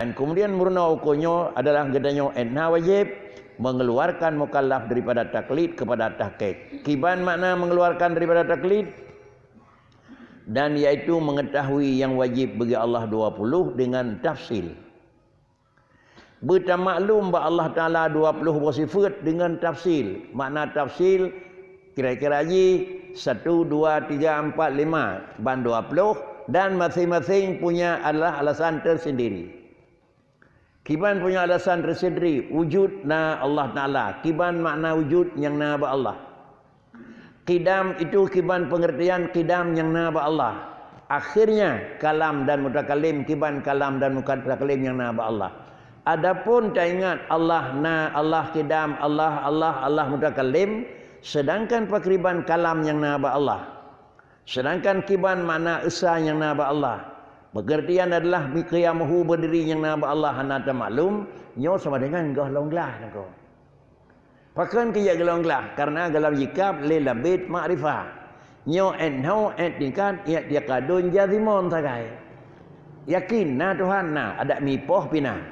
Dan kemudian murna ukurnya adalah gedanya enha wajib mengeluarkan mukallaf daripada taklid kepada tahqiq. Kiban makna mengeluarkan daripada taklid, dan iaitu mengetahui yang wajib bagi Allah 20 dengan tafsil. Bertamaklum bahawa Allah Ta'ala 20 bersifat dengan tafsil. Makna tafsil kira-kira haji 1, 2, 3, 4, 5 ban 20, dan masing-masing punya adalah alasan tersendiri. Kiban punya alasan tersendiri, wujud na Allah Ta'ala. Kiban makna wujud yang na ba Allah. Qidam itu kiban pengertian qidam yang na ba Allah. Akhirnya kalam dan mutakalim, kiban kalam dan mutakalim yang na ba Allah. Adapun tak ingat Allah na, Allah qidam, Allah mutakalim, sedangkan pakriban kalam yang na ba Allah. Sedangkan kiban makna esa yang na ba Allah. Pengertian adalah biqiyamuhu berdiri yang nama Allah hanata maklum nyo sama dengan golonglah nako. Pakan kia golonglah karena galam jikab lil labid ma'rifah. Nyo enho etikan ia dia kadun jazimon sagai. Yakin na Tuhan na ada mipoh pina.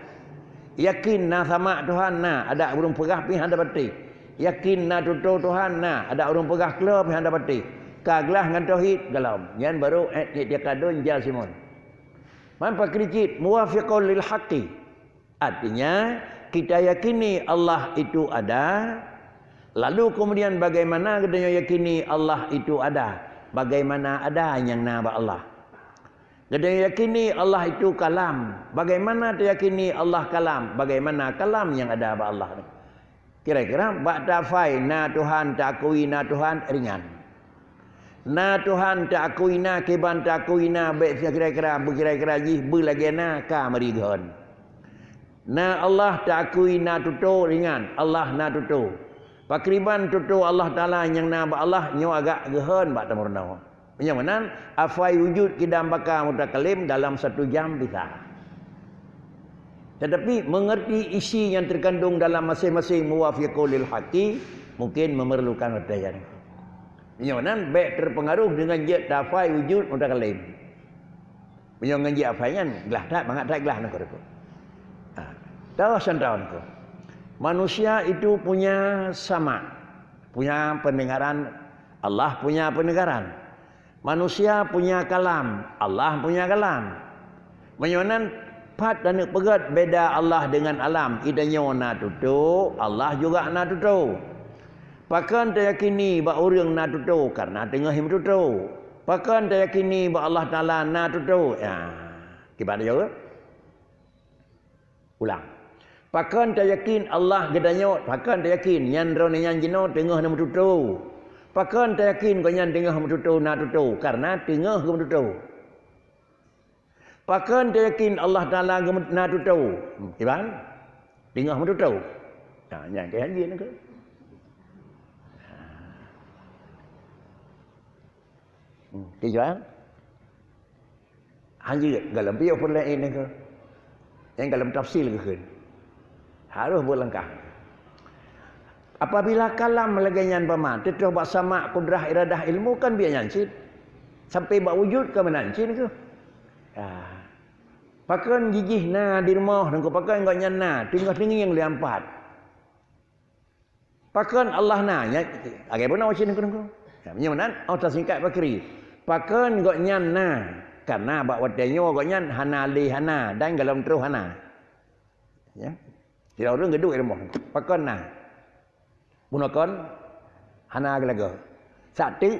Yakin na sama Tuhan na ada urung pegah pi handa bati. Yakin na tutu Tuhan na ada urung pegah kelo pi handa bati. Kaglah ngan tauhid galam. Yan baru dia kadun jazimon. Mampu kericit muwafiqun lil haqqi. Artinya kita yakini Allah itu ada. Lalu kemudian bagaimana kita yakini Allah itu ada? Bagaimana ada yang nama Allah? Kita yakini Allah itu kalam. Bagaimana kita yakini Allah kalam? Bagaimana kalam yang ada ba Allah? Kira-kira ba'da fai na Tuhan takui na Tuhan ringan. Na Tuhan tak akuina kiban tak akuina baik kira-kira berkira-kira jih lagi na ka marigon. Na Allah tak akuina tutu ringan, Allah na tutu. Pakriban tutu Allah Taala yang na ba Allah nyo agak gehan ba tamurna. Yang mana afai wujud kidam baka mutakalim dalam 1 jam bisa. Tetapi mengerti isi yang terkandung dalam masing-masing muwafiqul lil haqqi mungkin memerlukan latihan. Yang mana baik terpengaruh dengan jet dafai wujud mutakalim. Yang ngaji apa kan? Gelah tak bangat tak gelah nak aku. Tahu santau aku. Manusia itu punya sama, punya pendengaran. Allah punya pendengaran. Manusia punya kalam. Allah punya kalam. Menyonan pat dan pegat beda Allah dengan alam. Idanya na tutu, Allah juga na tutu. Pakan teryakini bahawa orang na tutu karena tengah him tutu. Pakan teryakini bahawa Allah Ta'ala na tutu. Ya, gimana jawab? Ulang. Pakan teryakin Allah gedanya. Pakan teryakin yang roni yang jino tengah na tutu. Pakan teryakin kau yang tengah tutu na tutu karena tengah him tutu. Pakan teryakin Allah Ta'ala na tutu. Gimana? Tengah tutu. Nah, yang kayak gini ke? Tujuan hanya dalam biar pun lain ke yang dalam tafsir ke harus berlengkap. Apabila kalam lagayan paman tetap bak sama kudrah iradah ilmu kan biar nyancit sampai bak wujud ke menancit ke pakan gigih na di rumah dan pakan kau nyana tinggal-tinggal yang liampat pakan Allah nanya agak pun awak sini kau menyemenan auto singkat bakri pakan gok nyan na karena bak wadanyo gok nyan hana li hana dan dalam terus hana ya tidak orang geduk ilmu pakan na bunakan hana gelaga satu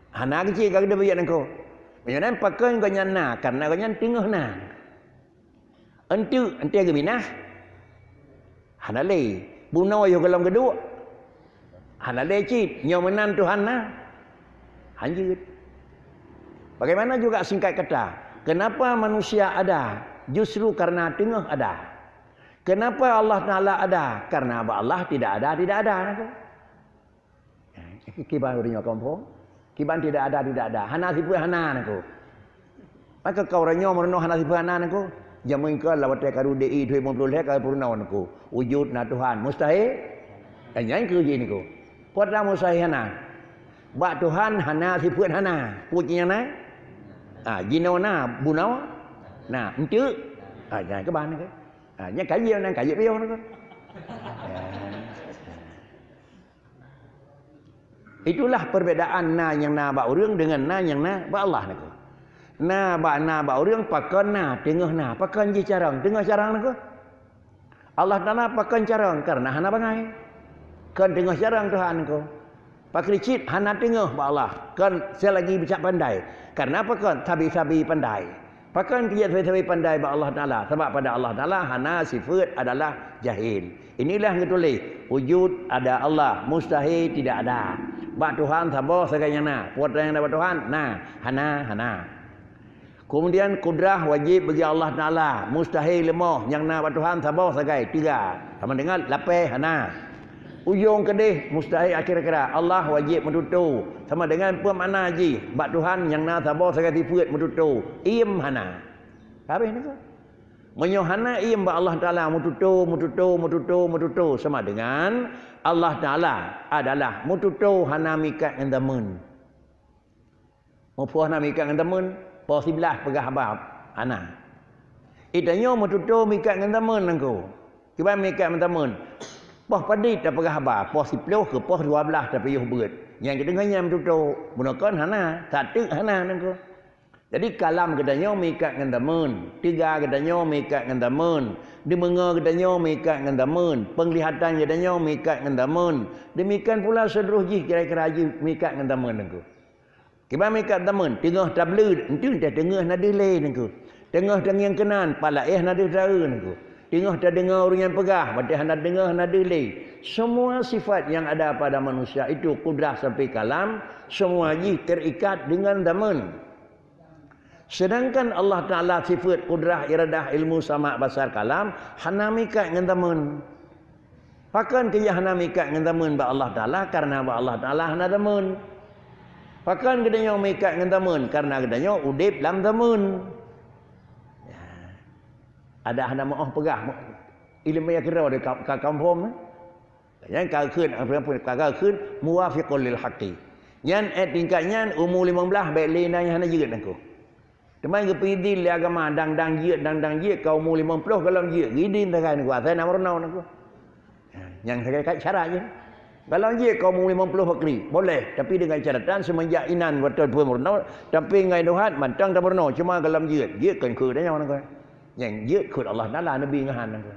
hana kecil kagak ada bayan engkau menyemenan pakan gok nyan na karena gok nyan tinggal na entu agak binah hana li bunau yo dalam geduk hana lecit nyomenan Tuhan na hanjut. Bagaimana juga singkat kata, kenapa manusia ada? Justru karena tengah ada. Kenapa Allah Ta'ala ada? Karena Allah tidak ada. Kiban urinya kampung. Kiban tidak ada. Hana sipu hana naku. Maka kau ranyo merenung hana sipu hana naku. Jamu ingkau lawat karu DI 20 kali purna naku. Wujud na Tuhan. Mustahil. Dan yang kerja niku. Kuatlah mustahil hana. Bak Tuhan hana si puan hana. Pujinya na. Jino na bunau. Nah, entu Jangan ke bahan ke. Nya kaji nang kaji piau ke. Itulah perbezaan na yang na ba urang dengan na yang na ba Allah nak. Na ba urang pakan na tengah na pakan je carang tengah carang nak. Allah Taala pakan carang karena hana bangai. Kan tengah carang Tuhan ko. Pakricit hana tengah ba Allah. Kan saya lagi bicak pandai. Karena apa kan sabi-sabi pandai. Pakan dia sabi-sabi pandai ba Allah Taala sebab pada Allah Taala hana sifat adalah jahil. Inilah yang tulis wujud ada Allah, mustahil tidak ada. Ba Tuhan sabar segala na. Puat yang dapat Tuhan, nah, hana. Kemudian kudrah wajib bagi Allah Taala, mustahil lemah yang na ba Tuhan sabar segala tiga. Sama dengan lapeh hana. Ujung kedih mustahil akhir-akhir. Allah wajib menutu. Sama dengan apa makna haji? Ba Tuhan yang na sabar segala sifat menutu. Iem hana. Habis ni ke? Menyohana iem ba Allah Taala mututu sama dengan Allah Taala adalah mututu hana mikat dengan temen. Mupuh hana mikat dengan temen, po 11 pegah habab hana. Itanyo mututu mikat dengan temen nangku. Kiban mikat dengan temen. Poh padit tak pegah habab, po 10 ke po 12 tapi yuh beut. Yang kedengahnya mututu, bunakan hana, satu hana nangku. Jadi kalam katanya mikat dengan temen, tiga katanya mikat dengan temen, dimengar katanya mikat dengan temen, penglihatan katanya mikat dengan temen. Demikian pula seluruh jih kira-kira jih mikat dengan temen nengku. Kiban mikat temen, tengah tablet, entu dah tengah nada lain nengku. Tengah yang kenan, palaih nada dara nengku. Tengah dah dengar orang yang pegah, badah nada dengar nada lain. Semua sifat yang ada pada manusia itu kudrah sampai kalam, semua jih terikat dengan temen. Sedangkan Allah Ta'ala sifat kudrah, iradah, ilmu, sama, basar, kalam hana mikat dengan temen. Pakan kaya hana mikat dengan temen ba Allah Ta'ala karena ba Allah Ta'ala hana temen. Pakan kedanya mikat dengan temen karena kedanya udip dalam temen. Ya. Ada hana maaf pegah ilmu yang kira ada kampung. Yang kagak khun muwafiqul lil haqqi. Yang tingkatnya umur 15 baik lena yang hana jerit aku. Teman ke pidil agama dang je kau umur 50 kalau je gidin tak kan gua saya nak merenau aku. Yang saya kat syarat je. Kalau je kau umur 50 fakri boleh tapi dengan syaratan semenjak inan betul pun merenau tapi ngai dohat mantang tak merenau cuma kalau je kan ke dah yang aku. Yang je khut Allah Taala Nabi ngahan aku.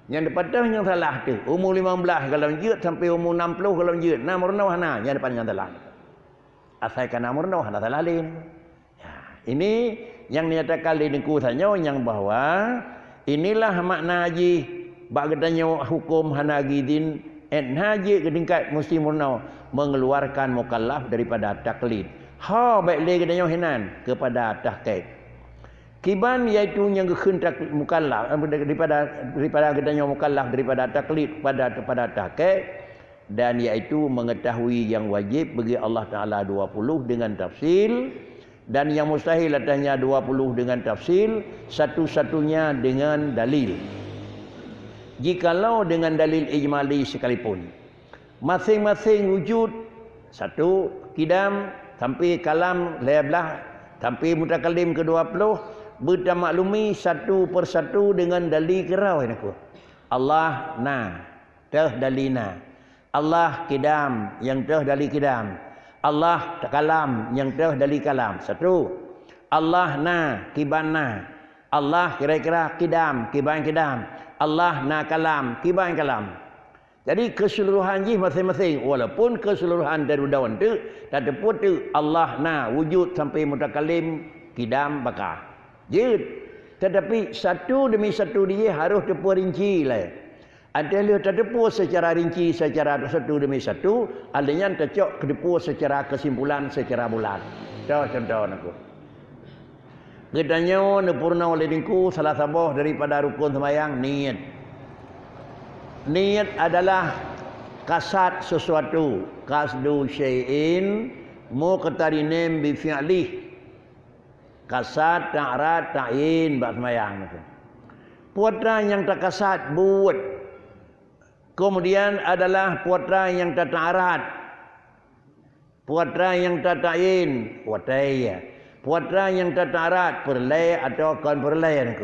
Yang depan yang salah tu umur 15 kalau je sampai umur 60 kalau je nak merenau hana yang depan yang salah. Asalkan nak merenau hana salah lain. Ini yang dinyatakan di nekusannya yang bahwa inilah makna haji bak katanya hukum hana gidin haji ke tingkat mesti murna mengeluarkan mukallaf daripada taklid. Baik le katanya hinan kepada tahqiq. Kiban iaitu yang keun mukallaf daripada katanya mukallaf daripada taklid kepada tahqiq dan iaitu mengetahui yang wajib bagi Allah Taala 20 dengan tafsil. Dan yang mustahil atasnya 20 dengan tafsil, satu-satunya dengan dalil. Jikalau dengan dalil ijmali sekalipun. Masing-masing wujud, satu kidam, sampai kalam, leablah, sampai mutakalim ke-20, bertamaklumi satu persatu dengan dalil kerau. Allah na, teh dalina. Allah kidam, yang teh dalil kidam. Allah kalam yang teh dari kalam. Satu. Allah na kiban na. Allah kira-kira kidam, kiban kidam. Allah na kalam, kiban kalam. Jadi keseluruhan jih masing-masing walaupun keseluruhan dari daun tu tak teput tu Allah na wujud sampai mutakalim kidam bakar. Jid. Tetapi satu demi satu dia harus terperinci lah. Ada yang terdepu secara rinci, secara satu demi satu. Ada yang tercok kedepu secara kesimpulan, secara bulat. Contoh aku. Gedanya nepurna oleh dingku salah sabah daripada rukun sembahyang niat. Niat adalah kasat sesuatu. Kasdu syai'in muqtarinin bi fi'lih. Kasat ta'rad ta'in bak sembahyang. Putra yang tak kasat buat. Kemudian adalah putra yang tak ta'arad. Putra yang tak ta'in. Putra yang tak ta'arad. Perlai atau kon perlai.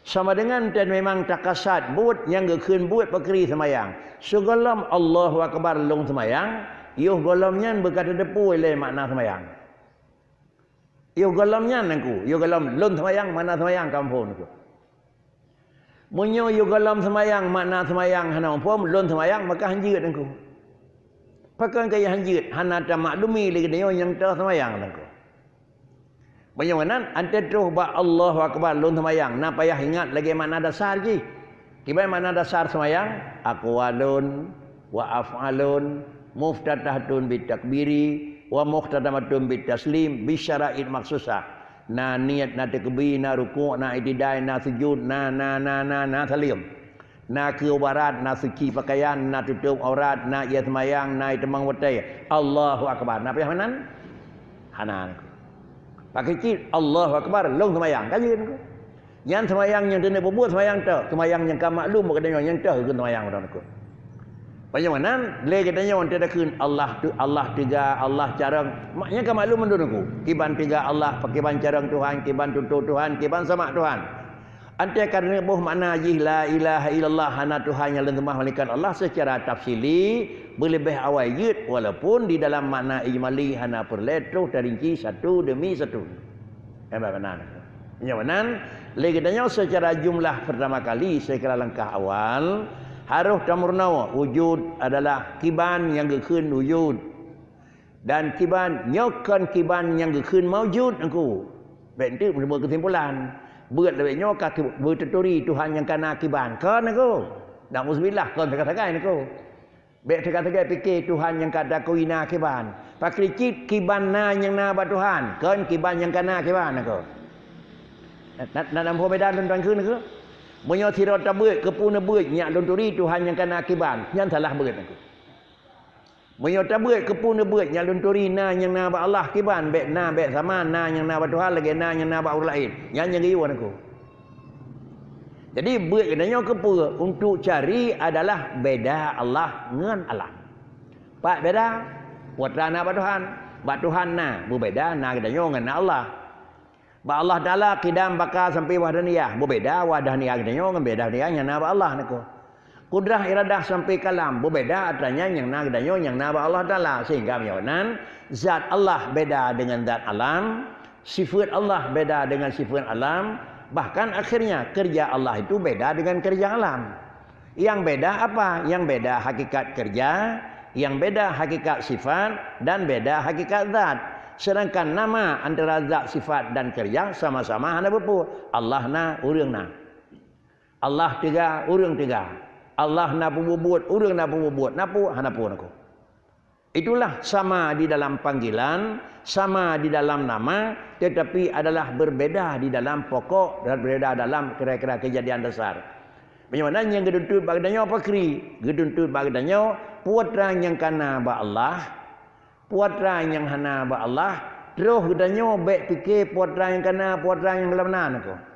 Sama dengan dan memang takasat buat yang gekun buat pakri semayang. Segolam Allahu Akbar long semayang, yuh golamnya berkata depu oleh makna semayang. Yuh golamnya nangku, yuh golam long semayang mana semayang kampung nangku. Munyo yuh golam semayang makna semayang hana umpam long semayang maka hanjit nangku. Pakai kaya hanjit hana ta maklumi lagi dia yang dah semayang nangku. Bagaimana ante terus ba Allahu Akbar lun semayang. Nak payah ingat lagi makna dasar je. Kibai makna dasar semayang? Aqwalun wa af'alun muftatahatun bitakbiri wa muhtatamatun bitaslim bisyara'id maksusah. Na niat na takbir na ruku' na itidai na sujud na salim. Na kewarat na suci pakaian na tutup aurat na ia semayang na itemang watai. Allahu Akbar. Nak payah mana? Hanan. Pakai cik Allahu Akbar long semayang kajian ku. Yang semayang yang kena berbuat semayang tu, semayang yang kau maklum katanya yang tu ke semayang orang ku. Bagaimana? Le katanya orang tidak kun Allah tiga, Allah carang. Maknya kau maklum mendun ku. Kiban tiga Allah, kiban carang Tuhan, kiban tutur Tuhan, kiban sama Tuhan. Ante kerana boh makna jih la ilaha illallah hana Tuhan yang lentemah melainkan Allah secara tafsili berlebih awal yud walaupun di dalam makna ijmali hana perletruh terinci satu demi satu. Benar. Yang mana? Lagi tanya secara jumlah pertama kali secara langkah awal harus tamurnawa wujud adalah kiban yang gekun wujud dan kiban nyokan kiban yang gekun maujud aku. Baik itu membuat kesimpulan. Berat lebih nyoka berteturi Tuhan yang kena kiban. Kan aku. Dan musbillah kan tegak-tegak aku. Baik tegak-tegak fikir Tuhan yang kata kuina kiban. Pakai cip kiban na yang na ba Tuhan. Kan kiban yang kena kiban aku. Nak nampak beda tuan kun aku. Munyo sira tabut kepuna beut nyak donturi Tuhan yang kena kiban. Yang salah berat aku. Munyo tabut kepuna beut nyak donturi na yang na ba Allah kiban. Baik na baik sama na yang na ba Tuhan lagi na yang na ba orang lain. Yang riwan aku. Jadi beut katanya kepa untuk cari adalah beda Allah dengan Allah. Pak beda putra na ba Tuhan. Ba Tuhan na berbeda na katanya dengan Allah. Ba Allah Taala kidam bakal sampai wahdaniyah. Berbeda wahdaniyah katanya dengan beda dia yang na ba Allah nako. Kudrah iradah sampai kalam berbeza artinya yang nak dan yang nak Allah Taala sehingga menyatakan zat Allah beda dengan zat alam, sifat Allah beda dengan sifat alam, bahkan akhirnya kerja Allah itu beda dengan kerja alam. Yang beda apa? Yang beda hakikat kerja, yang beda hakikat sifat dan beda hakikat zat. Sedangkan nama antara zat, sifat dan kerja sama-sama hana bepu. Allah na, urang na. Allah tiga, urang tiga. Allah nak buat, orang nak buat, napu, hanapu aku. Itulah sama di dalam panggilan, sama di dalam nama, tetapi adalah berbeda di dalam pokok dan berbeda dalam kira-kira kejadian dasar. Bagaimana yang geduntut bagiannya apa kri? Geduntut bagiannya putra yang kana ba Allah, putra yang hana ba Allah, terus gedanyo baik fikir putra yang kana, putra yang lemnan aku.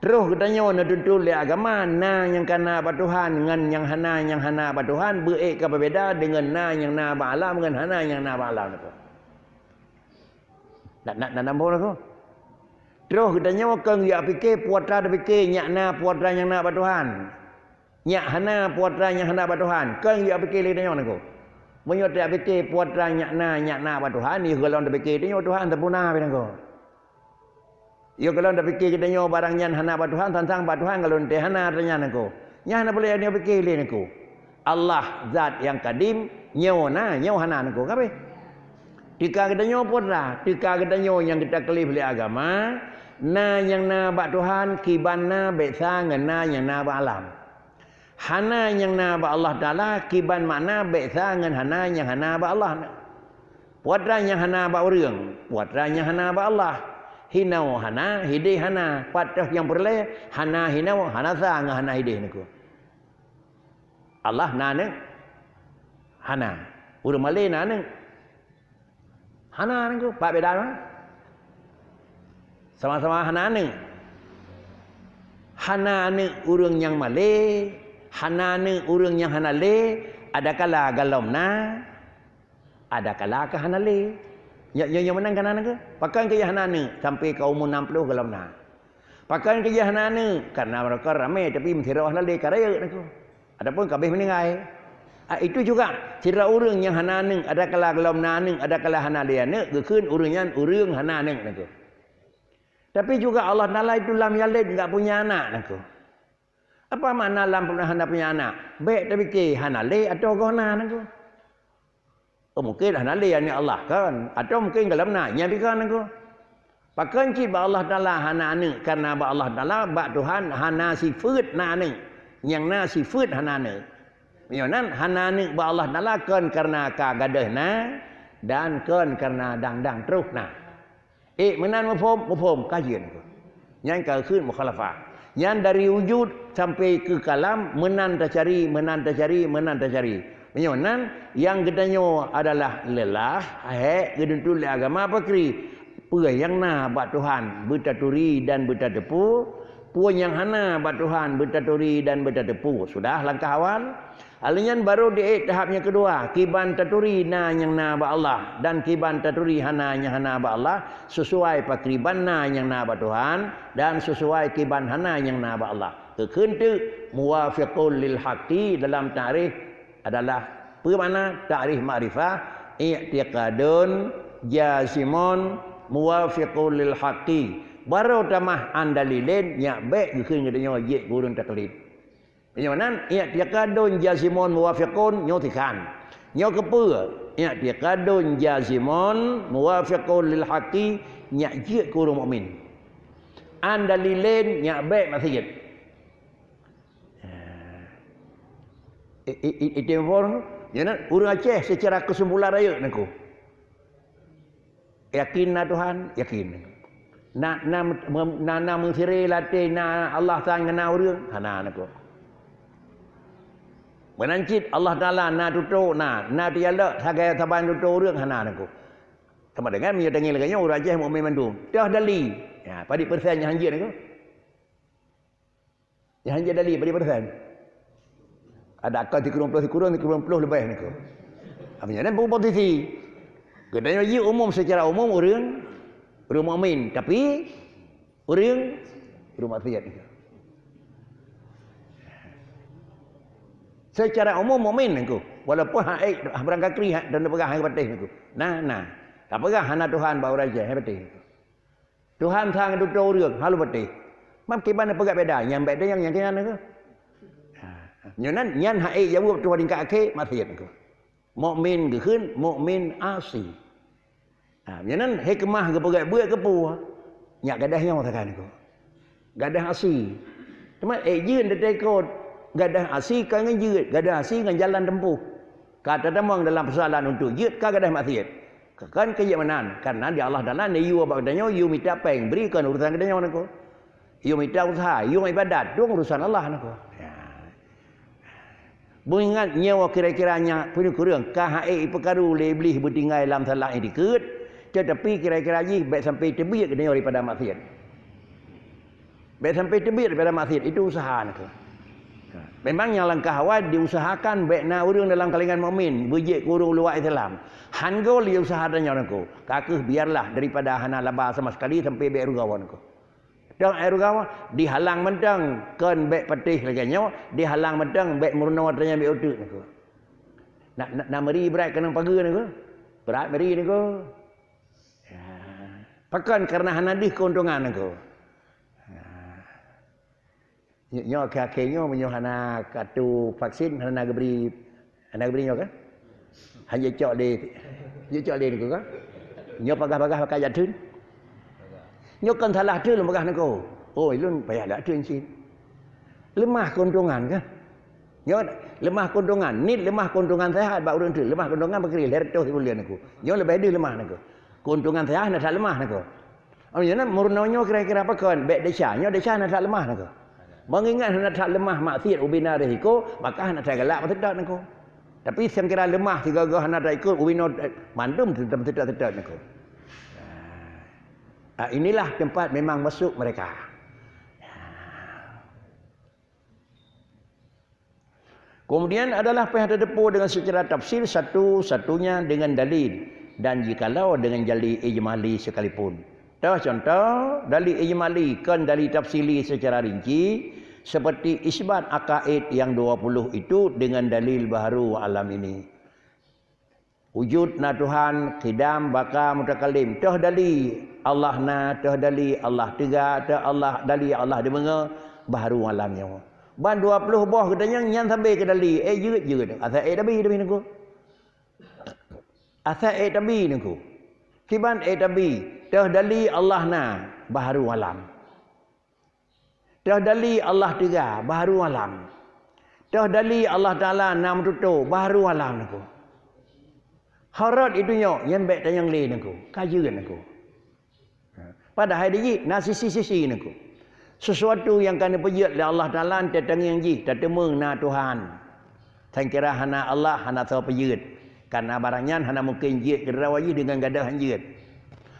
Terus katanya nak tuntut le agama na yang kana ba Tuhan dengan yang hana ba Tuhan berik ke berbeza dengan na yang na ba alam dengan hana yang na ba alam tu. Nak nampak aku. Terus katanya kan dia fikir putra dia fikir nyak na putra yang na ba Tuhan. Nyak hana putra yang hana ba Tuhan. Kan dia fikir le tanya aku. Munyo dia fikir putra nyak na ba Tuhan ni kalau dia fikir tanya Tuhan terpunah be aku. Ya kalau anda fikir kita nyawa barangnya hana ba Tuhan tentang ba Tuhan kalau ente hana tanya aku. Nya hana boleh dia fikir lain aku. Allah zat yang kadim nyawa hana aku. Kape? Tika kita nyawa putra, tika kita nyawa yang kita kelih beli agama, na yang na ba Tuhan kiban na beza ngena yang na ba alam. Hana yang na ba Allah Taala kiban makna beza ngan hana yang hana ba Allah. Putra yang hana ba urang, putra yang hana ba Allah. Hinau hana, hidih hana. Patah yang perleh, hana hinau, hana sa ngah hana hidih niku. Allah nane, hana. Urang Malay nane, hana niku. Pak beda mana? Sama-sama hana ni. Hana ni urang yang Malay, hana ni urang yang hana le. Ada kala galom na, ada kala ke hana le. Yang menang kan anak ke? Pakai ke hana ni sampai ke umur 60 kalau na. Pakai kerja hanana karena mereka ramai tapi mentirah lalai karaya naku. Adapun kabeh meninggal. Itu juga tira urang yang hanana ada kala gelom naneng ada kala hanaliana gekeun urang hanana naku. Tapi juga Allah Taala itu lam yalid enggak punya anak naku. Apa makna lam pernah hendak punya anak? Baik tapi ke hanale atau gona naku. Mungkin hanale ni Allah kan atau mungkin dalam nanya bikan naku. Pakan cik ba Allah Taala hanane karena ba Allah Taala ba Tuhan hana sifat nane yang na sifat hanane. Nyonan hanane ba Allah Taala kan karena ka gadehna dan kan karena dang terus na. Menan mafhum kajian tu. Yang ka keun mukhalafah. Yang dari wujud sampai ke kalam menan tacari. Nyonan yang gedanyo adalah lelah, geduntul agama pakri. Puan yang na bat Tuhan bertaturi dan bertatepu, puan yang hana bat Tuhan bertaturi dan bertatepu. Sudah langkah awal. Alinyan baru di tahapnya kedua, kiban taturi na yang na ba Allah dan kiban taturi hana yang hana ba Allah sesuai pakriban na yang na ba Tuhan dan sesuai kiban hana yang na ba Allah. Kekentu muwafiqul lil haqqi dalam ta'rif adalah bermakna ta'rif ma'rifah i'tiqadun jazimun muwafiqul lil haqqi baru tamah andalilin nya baik gekeun ngadanya ye gurun taklid nyonan i'tiqadun jazimun muwafiqun nyotikan nyo kepe i'tiqadun jazimun muwafiqul lil haqqi nya ye gurun mukmin andalilin nya baik masjid itu pun nyonan urang Aceh secara kesimpulan raya naku yakin na Tuhan, yakin. Na mengsirai latih na Allah Ta'ala ngena urang, hana naku. Menancit Allah Ta'ala na tutup na tiada sagai taban tutup urang, hana naku. Sama dengan menyatangi lagi orang Aceh mukmin mandum. Dah dali. Ya, padi persen yang hanjir naku. Yang hanjir dali padi persen. Ada akal 30 lebih naku. Apanya dan posisi kedanya ye umum secara umum orang mukmin tapi orang maksiat. Secara umum mukmin engkau walaupun hak berangkat kri dan pegang hak patih engkau. Nah. Tak pegang hana Tuhan bau raja hak patih. Tuhan sang tu orang halu patih. Mam kiban pegang beda yang beda yang kian engkau. Nyonan nyan hak jawab Tuhan tingkat akhir maksiat engkau. Mukmin gekeun mukmin asli. Jangan hikmah ke pegat buat ke pu. Nyak gadahnya mengatakan itu. Gadah asli. Cuma jeun de tekod gadah asli kan jeut, gadah asli dengan jalan tempuh. Kata damang dalam persoalan untuk jeut ka gadah maksiat. Kan kejamanan karena di Allah Taala ne yu apa katanya yu minta peng berikan urusan katanya nako. Yu minta usaha, yu ibadat, dong urusan Allah nako. Ya. Mengingat nyawa kira-kiranya punya kurang KHE perkara lebih bertinggal dalam salah dikit. Tetapi kira-kira lagi baik sampai tebik ke daripada maksiat. Baik sampai tebik daripada maksiat itu usaha nak. Memangnya langkah awal diusahakan baik na urang dalam kalangan mukmin bejek kurung luar Islam. Hanggo li usaha tanya nako. Kakeh biarlah daripada hana laba sama sekali sampai baik rugawan nako. Dan air rugawan dihalang mentang kan baik patih laganya, dihalang mentang baik murna tanya baik utuk nako. Nak meri berat kena pagi nako. Berat meri nako. Pakan karena hanadih keuntungan aku. Nyo kakeknya menyo hana katu vaksin hana beri nyo kan? Hanya cok de niku kan? Nyo pagah-pagah pakai jatun. Nyo kan salah tu lem pagah niku. Oh, ilun payah dak tun sin. Lemah keuntungan kan? Nyo lemah keuntungan, ni lemah keuntungan sehat ba urang tu. Lemah keuntungan bakri lerto bulan niku. Nyo lebih dia lemah niku. Keuntungan saya nak tak lemah nako. Amnya murnonyo kira-kira apa kan? Baik desa nak tak lemah nako. Mengingat nak tak lemah maksiat ubina risiko, maka nak tak galak betul nako. Tapi yang kira lemah tiga-tiga nak tak ikut ubina mandum tetap nako. Inilah tempat memang masuk mereka. Kemudian adalah pihak terdepu dengan secara tafsir satu-satunya dengan dalil. Dan jikalau dengan jali ijmali sekalipun. Dah contoh dalil ijmali kan dalil tafsili secara rinci seperti isbat akaid yang 20 itu dengan dalil baharu alam ini. Wujud na Tuhan, qidam, baka, mutakalim. Tah dalil Allah na, tah dalil Allah tiga, tah Allah dalil Allah di menga baharu alamnya. Ban 20 boh katanya nyan sampai ke dalil. Jeut. Asal tabi niku. Asal tabi niku. Kiban tabi. Tah dalil Allah na baharu alam. Tah dalil Allah tiga baharu alam. Tah dalil Allah Taala nam tutu baharu alam niku. Harat itunya yang baik tayang le niku. Kajian niku. Padahal dia na sisi-sisi niku. Sesuatu yang kena pejat oleh Allah Taala tetang yang ji tetemeng na Tuhan. Tan kira hana Allah hana tahu pejat. Karena barangnya hana mungkin jit gerawaji dengan gadah hanjit.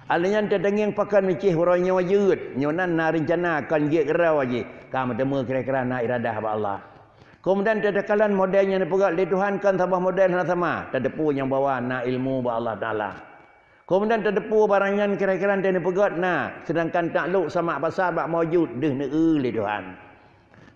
Alanya tetang yang pakan micih orangnya wajud. Nyonan na rencana akan jit gerawaji. Kamu temu kira-kira na iradah ba Allah. Kemudian tetakalan modelnya ni pegat di Tuhan kan tambah model hana sama. Tedepu yang bawa na ilmu ba Allah Taala. Kemudian terdepu barangnya kira-kira dia pegat nah sedangkan takluk sama pasal bak maujud deh le Tuhan.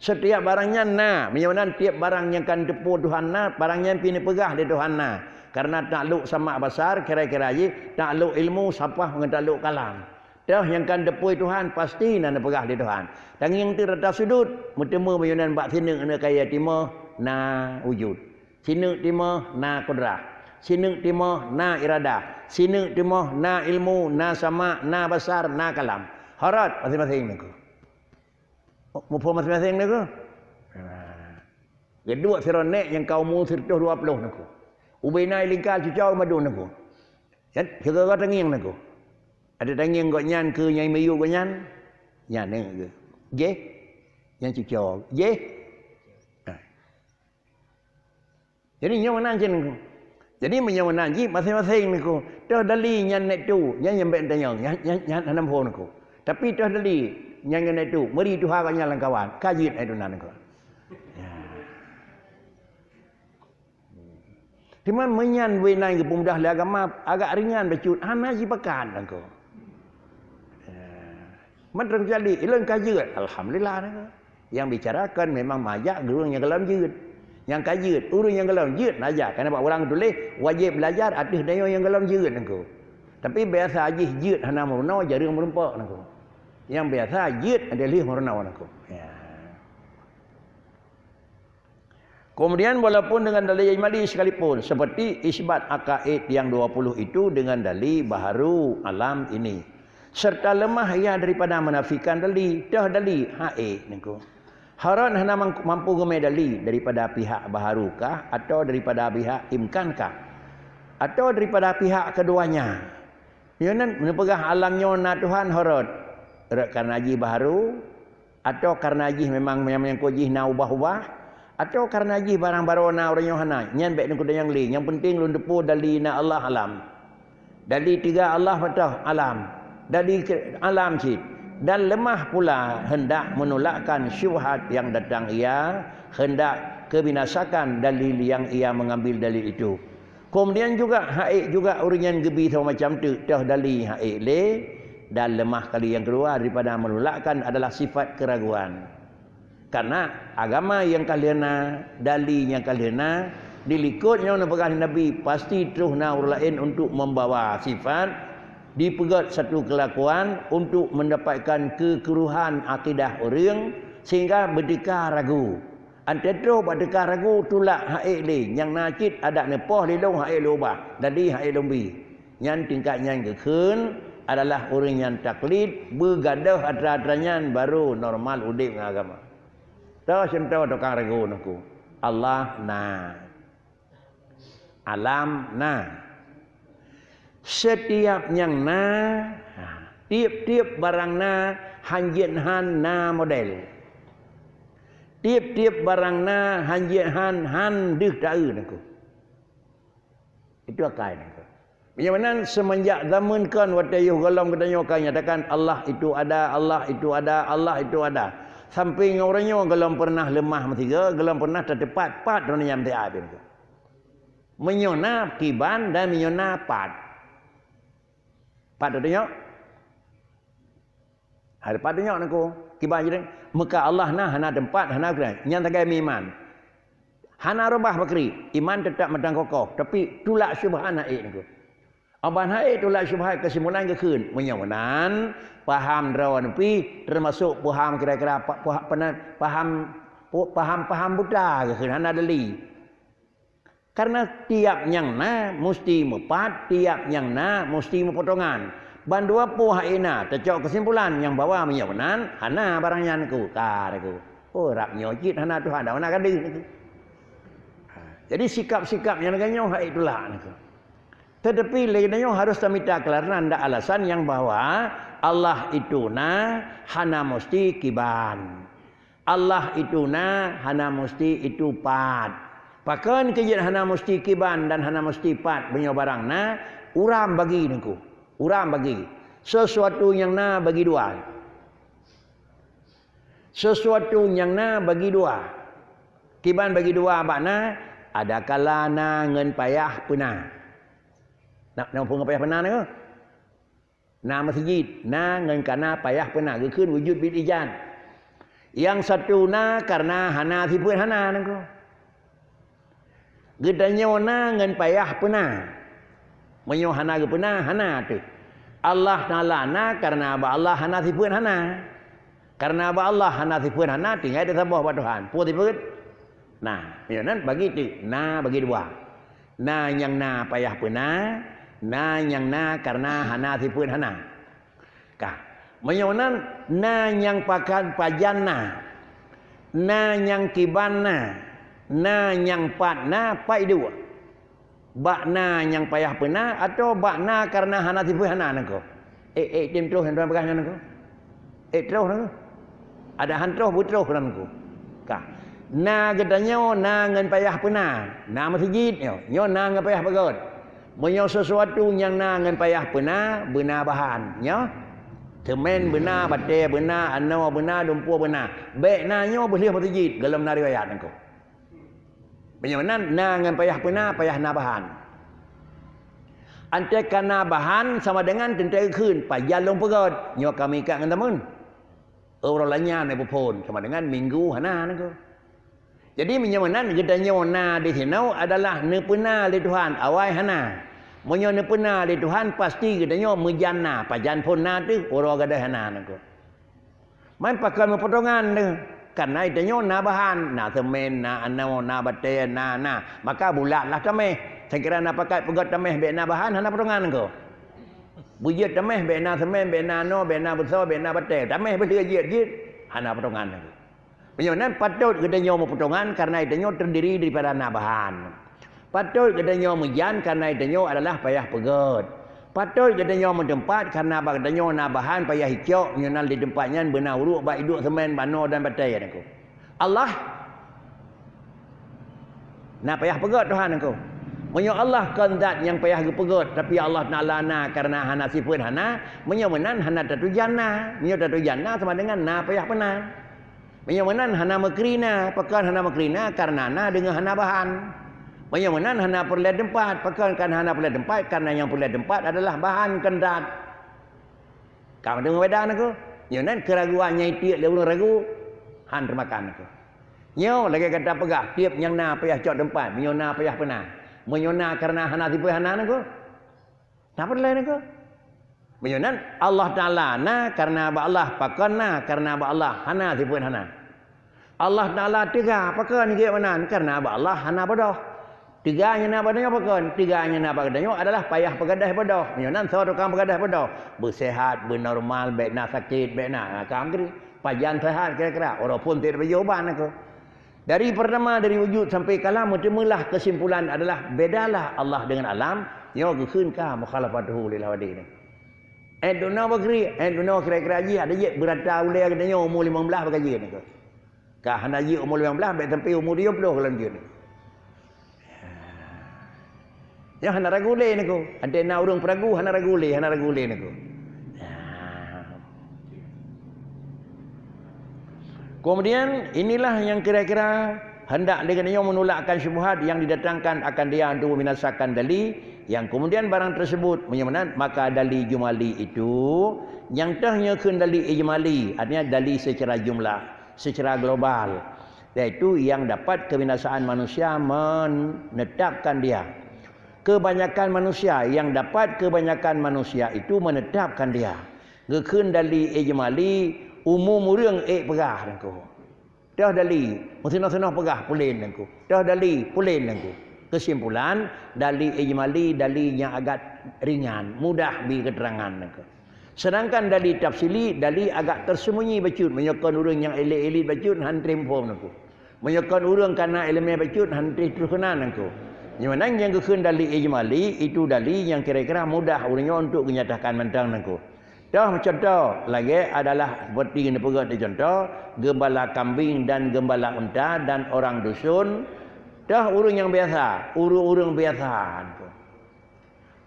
Setiap barangnya nah menyawanan tiap barang yang kan depu Tuhan nah barangnya pini pegah di Tuhan nah karena takluk sama pasal kira-kira je takluk ilmu siapa mengetakluk kalam. Dah yang kan depu Tuhan pasti nak pegah di Tuhan. Dan yang terletak sudut bertemu menyawanan bak sini ana kaya timah na wujud. Sini timah na kudrah. Sini timah na iradah. Sini timah na ilmu, na sama, na besar, na kalam. Harat masing-masing niku. Mupo masing-masing niku. Kedua fironek yang kaum Musir 20 niku. Ubaina lingkar cucau madu niku. Kan jaga tenging niku. Ada tenging kok nyan ke nyai mayu kok nyan. Nyan ni. Je. Yang cucau. Je. Jadi nyawa jen niku. Jadi menyawa naji masing-masing niku. Dah dali nyan nek tu, nyan yang baik tanya, nyan hanam ho niku. Tapi dah dali nyan nek tu, meri tu ha kanya lang kawan, kajit itu nan niku. Ya. Cuman menyan we nai ke pemudah agama agak ringan becut, hana ji pekan niku. Ya. Man terjadi ilang kajit, alhamdulillah niku. Yang bicarakan memang majak gurung yang kelam jeut. Yang kajut, urus yang gelam jeut belajar. Kerana buat orang tulis wajib belajar atas daya yang gelam jeut niku. Tapi biasa ajih jeut hana meruna jarang merempak niku. Yang biasa jeut adalah meruna niku. Ya. Kemudian walaupun dengan dalil ijmali sekalipun seperti isbat akaid yang 20 itu dengan dalil baharu alam ini. Serta lemah ia daripada menafikan dalil, dah dalil haid niku. Haran hana mampu gemedali daripada pihak baharukah atau daripada pihak imkankah atau daripada pihak keduanya. Yanan menepegah alamnya na Tuhan harat karena haji baharu atau karena haji memang yang koji na ubah-ubah atau karena haji barang baru na orang Yohana. Nyan baik niku yang li. Yang penting lun depu dali na Allah alam. Dali tiga Allah patah alam. Dali alam cid. Dan lemah pula hendak menolakkan syubhat yang datang ia, hendak kebinasakan dalil yang ia mengambil dalil itu. Kemudian juga haid juga uringan gebi sama macam tu, dah dalil haid le dan lemah kali yang kedua daripada menolakkan adalah sifat keraguan. Karena agama yang kaliana, dalil yang kaliana dilikutnya oleh Nabi pasti terus na orang lain untuk membawa sifat dipegat satu kelakuan untuk mendapatkan kekeruhan akidah orang sehingga berdeka ragu. Antara berdeka ragu tulak haid le yang nakit ada nepoh lelong haid lobah dari haid lombi. Yang tingkatnya kekeun adalah orang yang taklid bergadah antara-antaranya baru normal udip dengan agama. Tahu contoh tukang ragu naku. Allah na. Alam na. Setiap yang na, tiap-tiap barang na, hanjit han na model. Tiap-tiap barang na, hanjit han dih ta'u naku. Itu akai naku. Bagaimana semenjak zaman kan watayuh galam katanya akan nyatakan Allah itu ada, Allah itu ada, Allah itu ada. Sampai orangnya galam pernah lemah matiga, galam pernah tertepat, pat orang yang tiap itu. Menyona kiban dan menyona pat. Pat tu tengok. Hari padanya aku kibar jadi muka Allah nah hana tempat hana gerai nyang tagai iman. Hana robah bakri iman tetap medang kokoh tapi tulak syubhat naik niku. Aban haid tulak syubhat kesimpulan ke keun menyawanan paham rawan pi termasuk paham kira-kira paham Buddha ke keun hana deli. Karena tiap yang na mesti mepat, tiap yang na mesti mepotongan. Bandua puha ina tercok kesimpulan yang bawa menyawanan hana barangnya niku kariku. Oh rak nyojit hana Tuhan dah hana kadi niku. Jadi sikap-sikap yang ganyo hak itulah niku. Tetapi lainnya harus tamita karena ada alasan yang bahwa Allah itu na hana mesti kiban. Allah itu na hana mesti itu pat. Pakan kejadian hana mesti kiban dan hana mesti pat banyak barang na uram bagi niku. Uram bagi sesuatu yang na bagi dua. Sesuatu yang na bagi dua. Kiban bagi dua makna ada kala na ngen payah pena. Nak pun payah pena ni ke? Na masjid, na ngen kana payah pena ke keun wujud bil ijan. Yang satu na karena hana sipun hana ni ke. Gedanya na ngen payah pena. Menyo hana ke pena hana tu. Allah Taala na karena Allah hana sipun hana. Karena Allah hana sipun hana tinggal di sabah Tuhan. Putih put. Nah, yang bagi tu, na bagi dua. Na yang na payah pena, na yang na karena hana sipun hana. Kah, menyonan na yang pakan pajana, na yang kibana, na yang patna pai dua. Bakna yang payah pena atau bakna karena hana sipun hana nako. Tim terus hendak pegang nako. Terus nako. Ada hantroh butroh nako. Kah. Na gedanya na ngan payah pena, na masjid nyo na ngan payah pagot. Menyo sesuatu yang na ngan payah pena benar bahan nyo. Temen benar bate benar ano benar dumpu benar. Baik na nyo boleh masjid dalam na riwayat engko. Benyanan na ngan payah pena payah na bahan. Ante kana bahan sama dengan tentai keun pajan long pagot nyo kami kat ngan tamun. Orang lainnya ne pun sama dengan minggu hana nengko. Jadi menyamanan gedanya na di sini adalah nepena di Tuhan awai hana. Menyo nepena di Tuhan pasti gedanya mejana pajan pun na tu orang gada hana nako. Main pakai potongan tu. Karena itanya na bahan, na semen, na anau, na bate, na maka bulatlah tameh. Saya kira na pakai pegat tameh be na bahan hana potongan nako. Bujit tameh be na semen, be na no, be na besar, be na bate. Tameh boleh jit hana potongan nako. Menyawanan patut gedanya potongan karena itanya terdiri daripada nabahan. Patut gedanya mejan karena itanya adalah payah pegot. Patut gedanya mentempat karena gedanya nabahan payah hijau nyonal di tempatnya benar uruk baik duk semen bano dan batai aku. Allah na payah pegot Tuhan aku. Menyo Allah kan zat yang payah pegot tapi Allah Taala na karena hana sifat hana menyawanan hana tatu jannah. Menyo tatu jannah sama dengan na payah pena. Menyamanan hana makrina, pakan hana makrina karena na dengan hana bahan. Menyamanan hana perlu tempat, pakan kan hana perlu tempat karena yang perlu tempat adalah bahan kendat. Kamu dengar wedan aku? Nyonan keraguannya itu lewu ragu han termakan aku. Nyo lagi kata pegah tiap yang na payah cok tempat, menyona payah pena. Menyona karena hana tipu hana aku. Apa lain aku? Menyonan Allah Taala na karena Allah pakan na karena Allah hana tipu hana. Allah Taala tiga pakan ke mana karena Allah hana bodoh. Tiganya na bodohnya pakan, tiganya na bodohnya adalah payah pegadah bodoh. Menyonan seorang tukang pegadah bodoh, bersehat, bernormal, baik na sakit, baik na kangri, pajan sehat kira-kira. Orang pun tidak berjawaban aku. Dari pertama dari wujud sampai kalam temulah kesimpulan adalah bedalah Allah dengan alam. Yo keun ka mukhalafatuhu lil hawadi. Duna bagri, duna kira-kira ji ada je berata ulai katanya umur 15 bagaji ni ko. Ka hana ji umur 15 baik sampai umur 20 kalau dia ni. Ya hana ragule ni ko. Ada na urang peragu hana ragule ni ko. Kemudian inilah yang kira-kira hendak dengan menolakkan syubhat yang didatangkan akan dia untuk membinasakan dalil Yang kemudian barang tersebut menyamanan maka dalil jumali itu yang tahnya kun dalil ijmali, artinya dalil secara jumlah, secara global. Iaitu yang dapat kebinasaan manusia menetapkan dia. Kebanyakan manusia yang dapat kebanyakan manusia itu menetapkan dia. Gekun dalil ijmali umum urang pegah nangku. Dah dalil, musnah-sunah pegah pulen nangku. Dah dalil pulen nangku. Kesimpulan, dalil ijmali dalil yang agak ringan, mudah beri keterangan nangku. Sedangkan dalil tafsili dalil agak tersembunyi bacut, menyokon urang yang elit-elit bacut hantrim pom nangku. Menyokon urang kana ilmu bacut hantri terkenal nangku. Yang mana yang gekun dalil ijmali itu dalil yang kira-kira mudah urangnya untuk menyatakan mentang nangku. Dah contoh lagi adalah seperti ini pegat contoh gembala kambing dan gembala unta dan orang dusun. Dah urang yang biasa, urang biasa.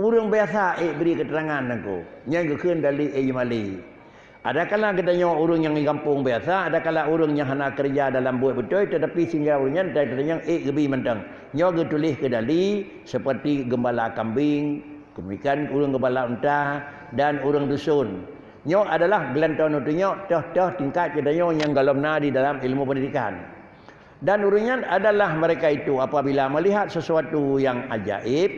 Urang biasa beri keterangan nangku. Yang gekun dalil ijmali. Ada kala kita nyawa urang yang di kampung biasa, ada kala urang yang hana kerja dalam buat betul tetapi sehingga urangnya yang gebi mentang. Nyawa tulis ke dalil seperti gembala kambing, kemudian urang gembala unta dan urang dusun. Nyo adalah gelantau nutunya dah tingkat kedanya yang galomna di dalam ilmu pendidikan. Dan urangnya adalah mereka itu apabila melihat sesuatu yang ajaib,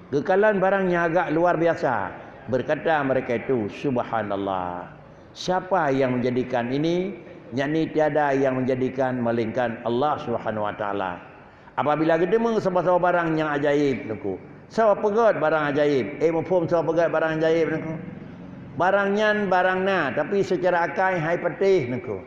kekalan barangnya agak luar biasa, berkata mereka itu subhanallah. Siapa yang menjadikan ini? Yakni tiada yang menjadikan melainkan Allah Subhanahu wa taala. Apabila kita mengesah barang yang ajaib niku, sawa pegat barang ajaib. Mufhum sawa pegat barang ajaib niku. Barangnya barangna tapi secara akal hai petih niku.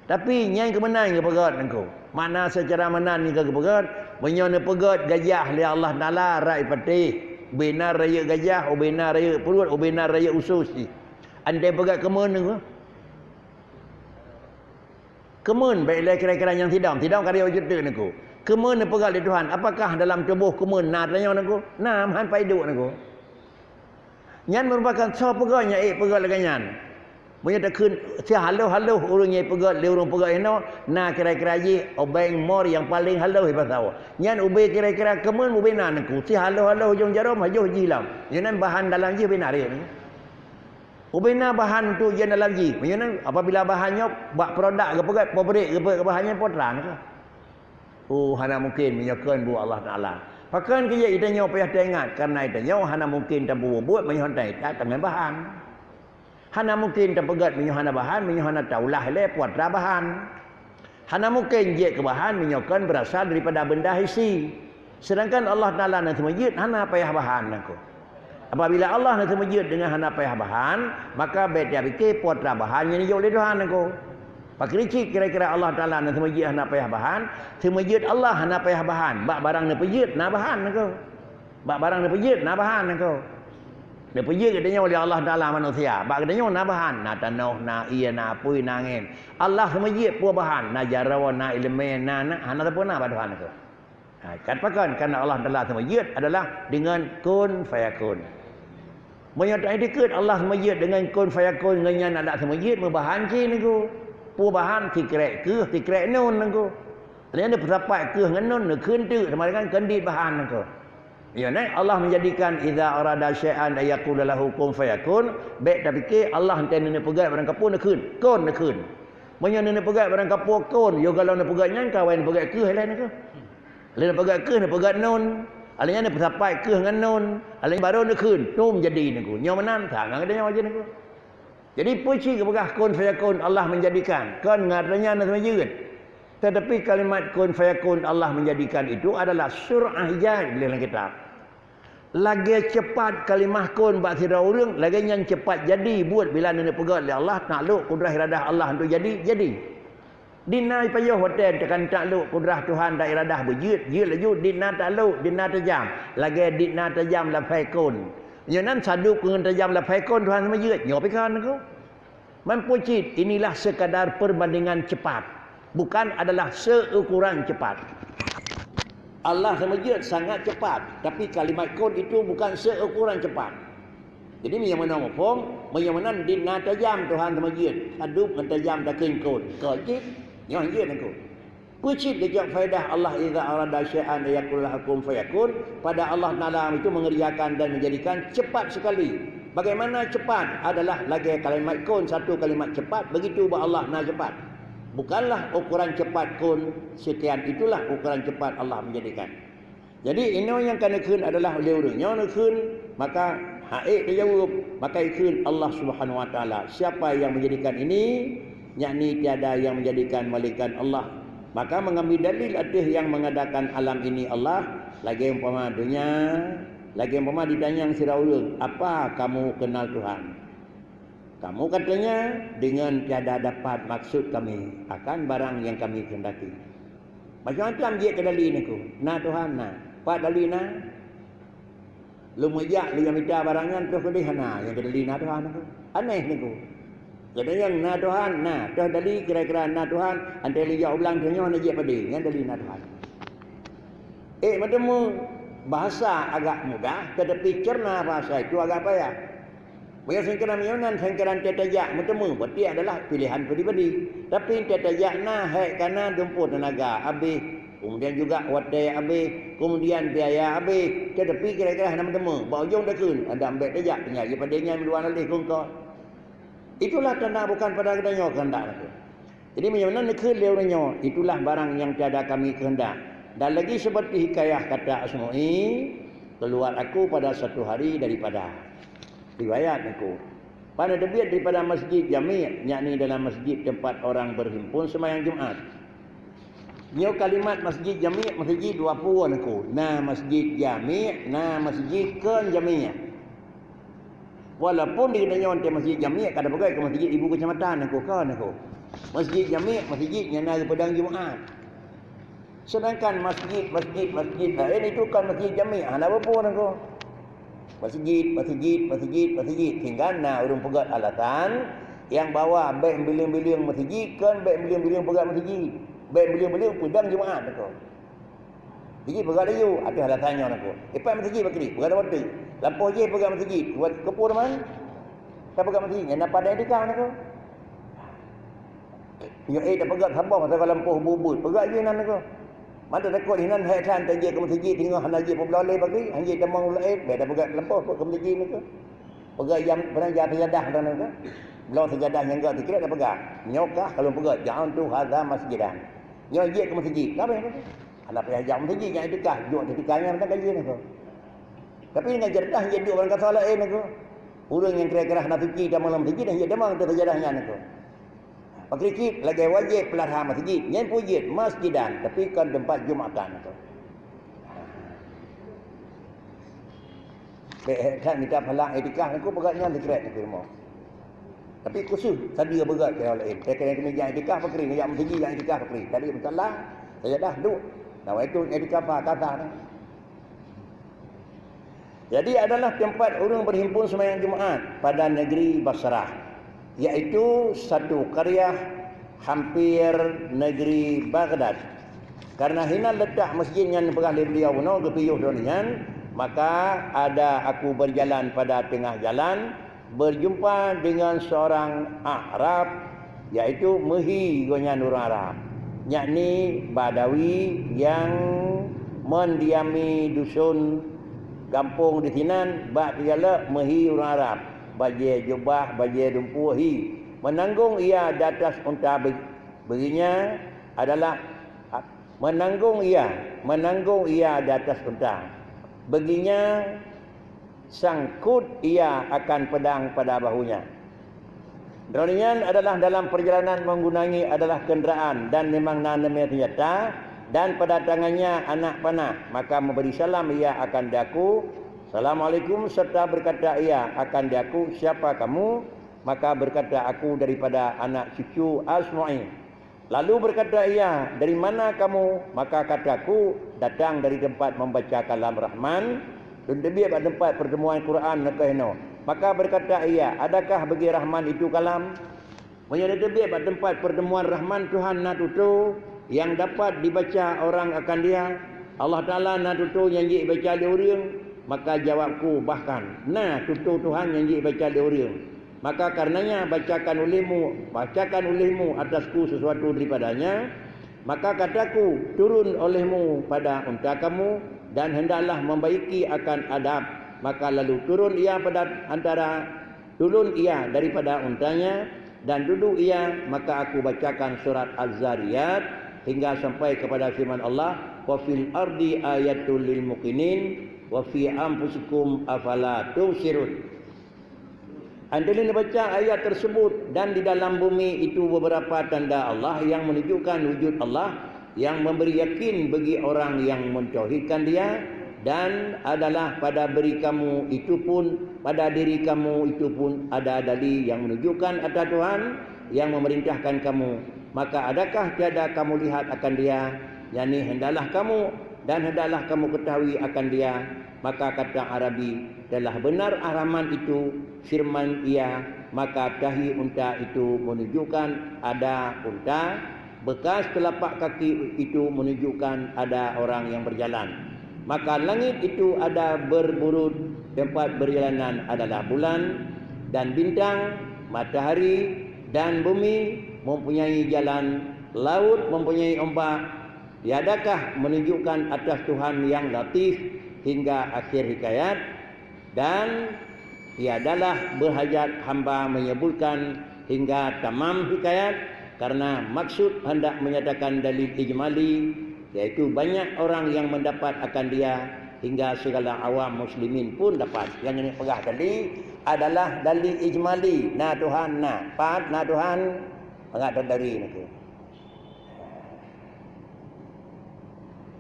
Tapi nyai kemenang ke pegat niku. Mana secara menan ni ke pegat, menyone pegat gajah li Allah Taala rai petih. Benar raya gajah, benar raya perut, benar raya usus ni. Andai pegat kemen niku. Kemen baiklah kira-kira yang tidak kada wujud tu niku. Kemen pegat di Tuhan. Apakah dalam tubuh kemen na tanya niku? Nah, han pai duk niku. Nyan merupakan so peganya pegat laganyan. Menyatakan si halau urang nyai pegat le urang pegat eno na kira-kira ji obeng mor yang paling halau he pasau. Nyan ube kira-kira kemen ubena niku. Si halau hujung jarum hajuh jilam. Nyan bahan dalam ji benar dia ni. Ubena bahan untuk jen dalam ji. Nyan apabila bahannya bak produk ke pegat pabrik ke bahannya potran ke. Hana mungkin menyokon bu Allah Taala. Pakan kerja kita nyawa payah teringat karena itu nyawa hana mungkin tak buat menyontai tak dengan bahan. Hana mungkin tak pegat menyuhana bahan, menyuhana taulah le puat bahan. Hana mungkin je ke bahan menyokon berasal daripada benda hisi. Sedangkan Allah Taala nanti majid hana payah bahan aku. Apabila Allah nanti majid dengan hana payah bahan, maka bet dia fikir puat bahan yang dijauh oleh Tuhan aku. Pakrici kira-kira Allah Taala nanti majid hana payah bahan, semajid Allah hana payah bahan. Bak barang ni pejid na bahan aku. Bak barang ni pejid na bahan aku. Dia pergi katanya oleh Allah Ta'ala manusia. Bak katanya na bahan. Na tanah, na iya, na apui, na angin. Allah semajid pun bahan. Na jarawan, na ilmu, na hana pun na bahan itu. Katakan karena Allah Ta'ala semajid adalah dengan kun fayakun. Menyatakan dikit Allah semajid dengan kun fayakun. Dengan ada semajid membahan cik niku. Pu bahan tikrek nun niku. Ternyata persapat ke dengan nun. Kun tu. Sama dengan kendit bahan niku. Ya, Allah menjadikan idza arada syai'an ayaqul lahu kun fayakun. Baik tak fikir Allah hentai nene pegat barang kapur nekun. Kun nekun. Menyo nene pegat barang kapur kun. Yo kalau nene pegat nyang kawan pegat ke lain ke. Lain pegat ke nene pegat nun. Alanya nene persapai ke dengan nun. Alanya baru nekun. Tu menjadi niku. Nyo menan tak ngada nyawa je niku. Jadi puji ke pegah kun fayakun Allah menjadikan. Kan ngadanya nene semajid. Tetapi kalimat kun fayakun Allah menjadikan itu adalah surah hijab dalam kitab. Lagi cepat kalimah kun bak sira urang, lagi yang cepat jadi buat bila nene pegat oleh Allah takluk kudrah iradah Allah untuk jadi. Dina payah hotel tekan takluk kudrah Tuhan dan iradah berjid, laju dina takluk, dina tajam. Lagi dina tajam la faikun. Nyanan saduk dengan tajam la faikun Tuhan semajid. Nyo pikan aku. Mempucit inilah sekadar perbandingan cepat. Bukan adalah seukuran cepat. Allah semajid sangat cepat. Tapi kalimat kun itu bukan seukuran cepat. Jadi yang mana mufum, yang mana dina tajam Tuhan semajid. Aduk dengan tajam dakin kun. Kajib, yang jid aku. Kucit dia faedah Allah idza arada syai'an yaqul lakum fayakun. Pada Allah Taala itu mengerjakan dan menjadikan cepat sekali. Bagaimana cepat adalah lagi kalimat kun, satu kalimat cepat, begitu Allah nak cepat. Bukanlah ukuran cepat kun sekian, itulah ukuran cepat Allah menjadikan. Jadi ini yang kena kun adalah oleh orangnya nak kun, maka haik dia jawab, maka kun Allah Subhanahu Wa Taala. Siapa yang menjadikan ini? Yakni tiada yang menjadikan melainkan Allah. Maka mengambil dalil atas yang mengadakan alam ini Allah. Lagi umpama dunia, lagi umpama ditanya sira ulun, apa kamu kenal Tuhan? Kamu katanya dengan tiada dapat maksud kami akan barang yang kami kehendaki. Macam-macam dia ke dalil niku. Nah Tuhan nah, pak dalil nah. Lu mejak lu yang minta barangan terus ke hana yang ke dalil nah Tuhan niku. Aneh niku. Katanya na Tuhan, nah, dah dari kira-kira na Tuhan, antara liya ulang dunia nak je pada, yang dari na Tuhan. Bertemu bahasa agak mudah, tetapi cerna bahasa itu agak payah. Bagi singkiran mionan, singkiran tetajak bertemu, berarti adalah pilihan pribadi. Tapi tetajak na, hai kana dumpu tenaga, habis. Kemudian juga wadai habis, kemudian biaya habis. Tetapi kira-kira nak bertemu, bawa ujung dekun, ada ambil tajak, penyakit padanya meluan alih kongkot. Itulah tanda bukan pada kehendaknya kehendak itu. Jadi macam mana kehendaknya, itulah barang yang tiada kami kehendak. Dan lagi seperti hikayah kata Asma'i, keluar aku pada satu hari daripada riwayat aku. Pada debit daripada masjid Jami', yakni dalam masjid tempat orang berhimpun sembahyang Jumaat. Nyo kalimat masjid Jami', masjid dua puan aku. Nah masjid Jami', nah masjid kan Jami'. Walaupun dia kena nyontek masjid Jami', kadang pegai ke masjid ibu kecamatan aku kan aku. Masjid Jami', masjid yang ada padang Jumaat. Sedangkan masjid itu kan masjid Jami', ada apa pun aku. Masjid. Tinggal nak urung pegat alatan yang bawa beg biling-biling masjid kan beg biling-biling pegat masjid. Beg biling-biling padang Jumaat aku. Jadi pegat dia ada alatannya aku. Ipai masjid bakri, pegat waktu. Lampu je pegang masjid. Buat kepur mana? Tak pegang masjid. Yang nampak ada edikah nak? Yang tak pegang sabar pasal lampu bubut. Pegang je nan aku. Mana takut hinan hai san tak je ke masjid tengok han je pula leh bagi. Han je demang lain. Dah pegang lampu ke masjid ni ke. Pegang jam pernah jam sejadah dan nak. Belum sejadah yang enggak dikira dah pegang. Nyokah kalau pegang jangan tu hadza masjidan. Nyok je ke masjid. Apa yang? Anak payah jam masjid yang edikah. Jok edikahnya tak gaji ni ke. Tapi nak cerdas dia duduk barang kata lain aku. Orang yang kira-kira nak fikir dah malam masjid dah dia demang tu sejadahnya aku. Pakri lagi wajib pelihara masjid. Yang pujit masjidan tapi kan tempat Jumatan aku. Kan minta palang etikah aku pegaknya dikret aku mau. Tapi khusus tadi dia berat kira lain. Kira-kira kemeja etikah pakri, meja masjid yang etikah pakri. Tadi masalah sajadah duduk. Nah itu etikah apa kata ni. Jadi adalah tempat orang berhimpun sembahyang Jumaat pada negeri Basrah, iaitu satu qaryah hampir negeri Baghdad. Karena hina letak masjid yang pernah beliau no gepiyuh donian, maka ada aku berjalan pada tengah jalan berjumpa dengan seorang Arab, iaitu mehi gonya nur Arab, yakni Badawi yang mendiami dusun kampung di sinan bak diala mehi orang Arab bajai jubah bajai dumpu hi menanggung ia di atas unta berinya adalah menanggung ia di atas unta baginya sangkut ia akan pedang pada bahunya. Dronian adalah dalam perjalanan menggunakan adalah kenderaan dan memang nanamnya senjata. Dan pada tangannya anak panah, maka memberi salam ia akan diaku. Assalamualaikum serta berkata ia akan diaku, siapa kamu? Maka berkata aku daripada anak cucu Asma'i. Lalu berkata ia, dari mana kamu? Maka kataku datang dari tempat membaca kalam Rahman. Dan lebih pada tempat pertemuan Quran nakahno. Maka berkata ia, adakah bagi Rahman itu kalam? Menjadi lebih pada tempat pertemuan Rahman Tuhan nak tutu yang dapat dibaca orang akan dia. Allah Ta'ala nak tutu yang baca dia orang. Maka jawabku bahkan, nah tutu Tuhan yang baca dia orang. Maka karenanya bacakan olehmu atasku sesuatu daripadanya. Maka kataku, turun olehmu pada unta kamu dan hendaklah membaiki akan adab. Maka lalu turun ia daripada untanya dan duduk ia, maka aku bacakan surat Az-Zariyat hingga sampai kepada firman Allah, wa fil ardi ayatul lil muqinin wa fi anfusikum afala tubsirun. Anda boleh baca ayat tersebut, dan di dalam bumi itu beberapa tanda Allah yang menunjukkan wujud Allah, yang memberi yakin bagi orang yang mentauhidkan Dia, dan adalah pada diri kamu itu pun ada dalil yang menunjukkan ada Tuhan yang memerintahkan kamu. Maka adakah tiada kamu lihat akan Dia, yakni hendaklah kamu ketahui akan Dia. Maka kata Arabi, telah benar Ar-Rahman itu firman ia, maka tahi unta itu menunjukkan ada unta, bekas telapak kaki itu menunjukkan ada orang yang berjalan. Maka langit itu ada berburut, tempat berjalanan adalah bulan dan bintang, matahari dan bumi mempunyai jalan, laut mempunyai ombak. Tiadakah menunjukkan atas Tuhan yang latif hingga akhir hikayat. Dan tiadalah berhajat hamba menyebutkan hingga tamam hikayat, karena maksud hendak menyatakan dalil ijmali, iaitu banyak orang yang mendapat akan Dia, hingga segala awam muslimin pun dapat. Yang ini pegah tadi adalah dalil ijmali. Na Tuhan, na Tuhan, pegah dari nanti.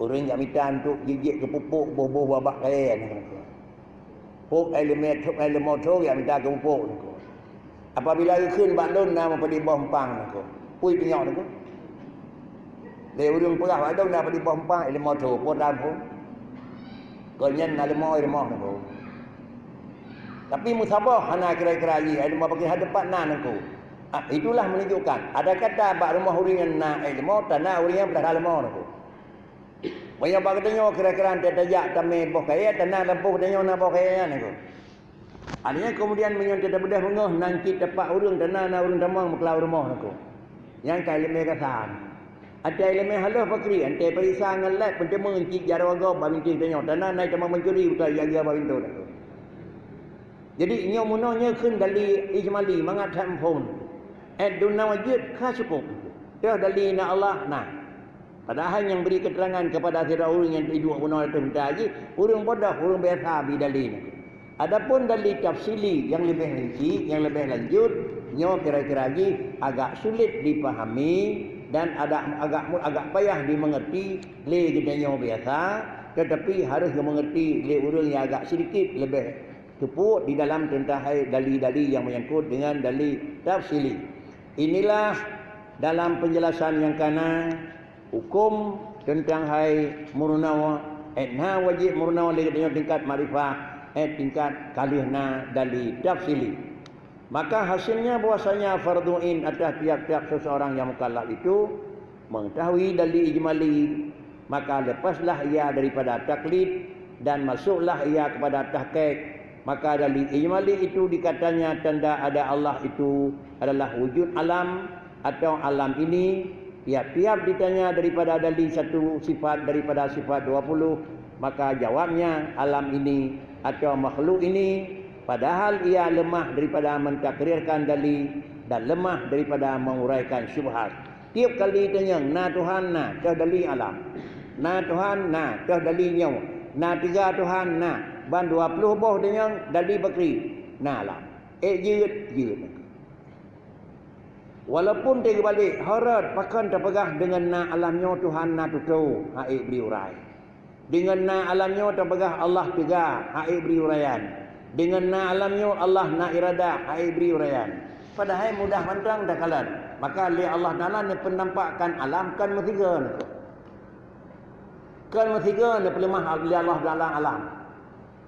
Orang yang minta untuk gigit ke pupuk boh-boh babak kaya ni. Puk elemen motor yang minta ke pupuk ni. Apabila ikun bakdon nama pada bawah empang ni. Pui penyok ni. Dia urung perah bakdon nama pada bawah empang elemen motor pun dalam pun. Konyen elemen ni. Tapi musabah hana kira-kira lagi elemen bagi hadapan nan ni. Itulah menunjukkan ada kata bak rumah uringan na elemen tanah uringan pada elemen ni. Banyak bak katanya kira-kira ante tajak tame boh kaya tanah lampu katanya na boh kaya ni ko. Artinya kemudian menyon tidak bedah mengah nanti tepak urang tanah na urang tamang meklau rumah ni ko. Yang kai leme kasan. Ada leme halah pakri ante perisa ngelat pente mengencik jara warga ba minti tanya tanah nai tamang mencuri utai jaga ba pintu ni ko. Jadi nyo munahnya keun dari ijmali mangat hampun. Duna wajud ka cukup. Dah dari na Allah nah. Padahal yang beri keterangan kepada sira orang yang hidup benar itu tadi, orang bodoh, orang biasa bidalin. Adapun dalil tafsili yang lebih rinci, yang lebih lanjut, nyo kira-kira lagi agak sulit dipahami dan agak payah dimengerti le kita nyo biasa, tetapi harus mengerti le orang yang agak sedikit lebih tepuk di dalam tentang dalil-dalil yang menyangkut dengan dalil tafsili. Inilah dalam penjelasan yang kanan hukum tentang murunawa wajib murunawa dengan tingkat makrifah tingkat kalihna dalil tafsili. Maka hasilnya bahwasanya fardu'in atas tiap-tiap seseorang yang mukallaf itu mengetahui dalil ijmali, maka lepaslah ia daripada taklid dan masuklah ia kepada tahqiq. Maka dalil ijmali itu dikatanya tanda ada Allah itu adalah wujud alam atau alam ini. Tiap-tiap ditanya daripada dalil satu sifat daripada sifat 20, maka jawabnya alam ini atau makhluk ini, padahal ia lemah daripada mentakrirkan dalil dan lemah daripada menguraikan syubhat. Tiap kali ditanya na Tuhan na dah dalil alam, na Tuhan na dah dalilnya, na tiga Tuhan na ban 20 boh dengan dalil bakri na alam jut. Walaupun dia balik harat pakan terpegah dengan na alamnya Tuhan na tutu haik beri urai. Dengan na alamnya terpegah Allah tiga haik beri uraian. Dengan na alamnya Allah na irada haik beri uraian. Padahal mudah mandang dah kalan. Maka li Allah Taala ni penampakkan alam kan metiga ni. Kan metiga ni pelemah li Allah Taala alam.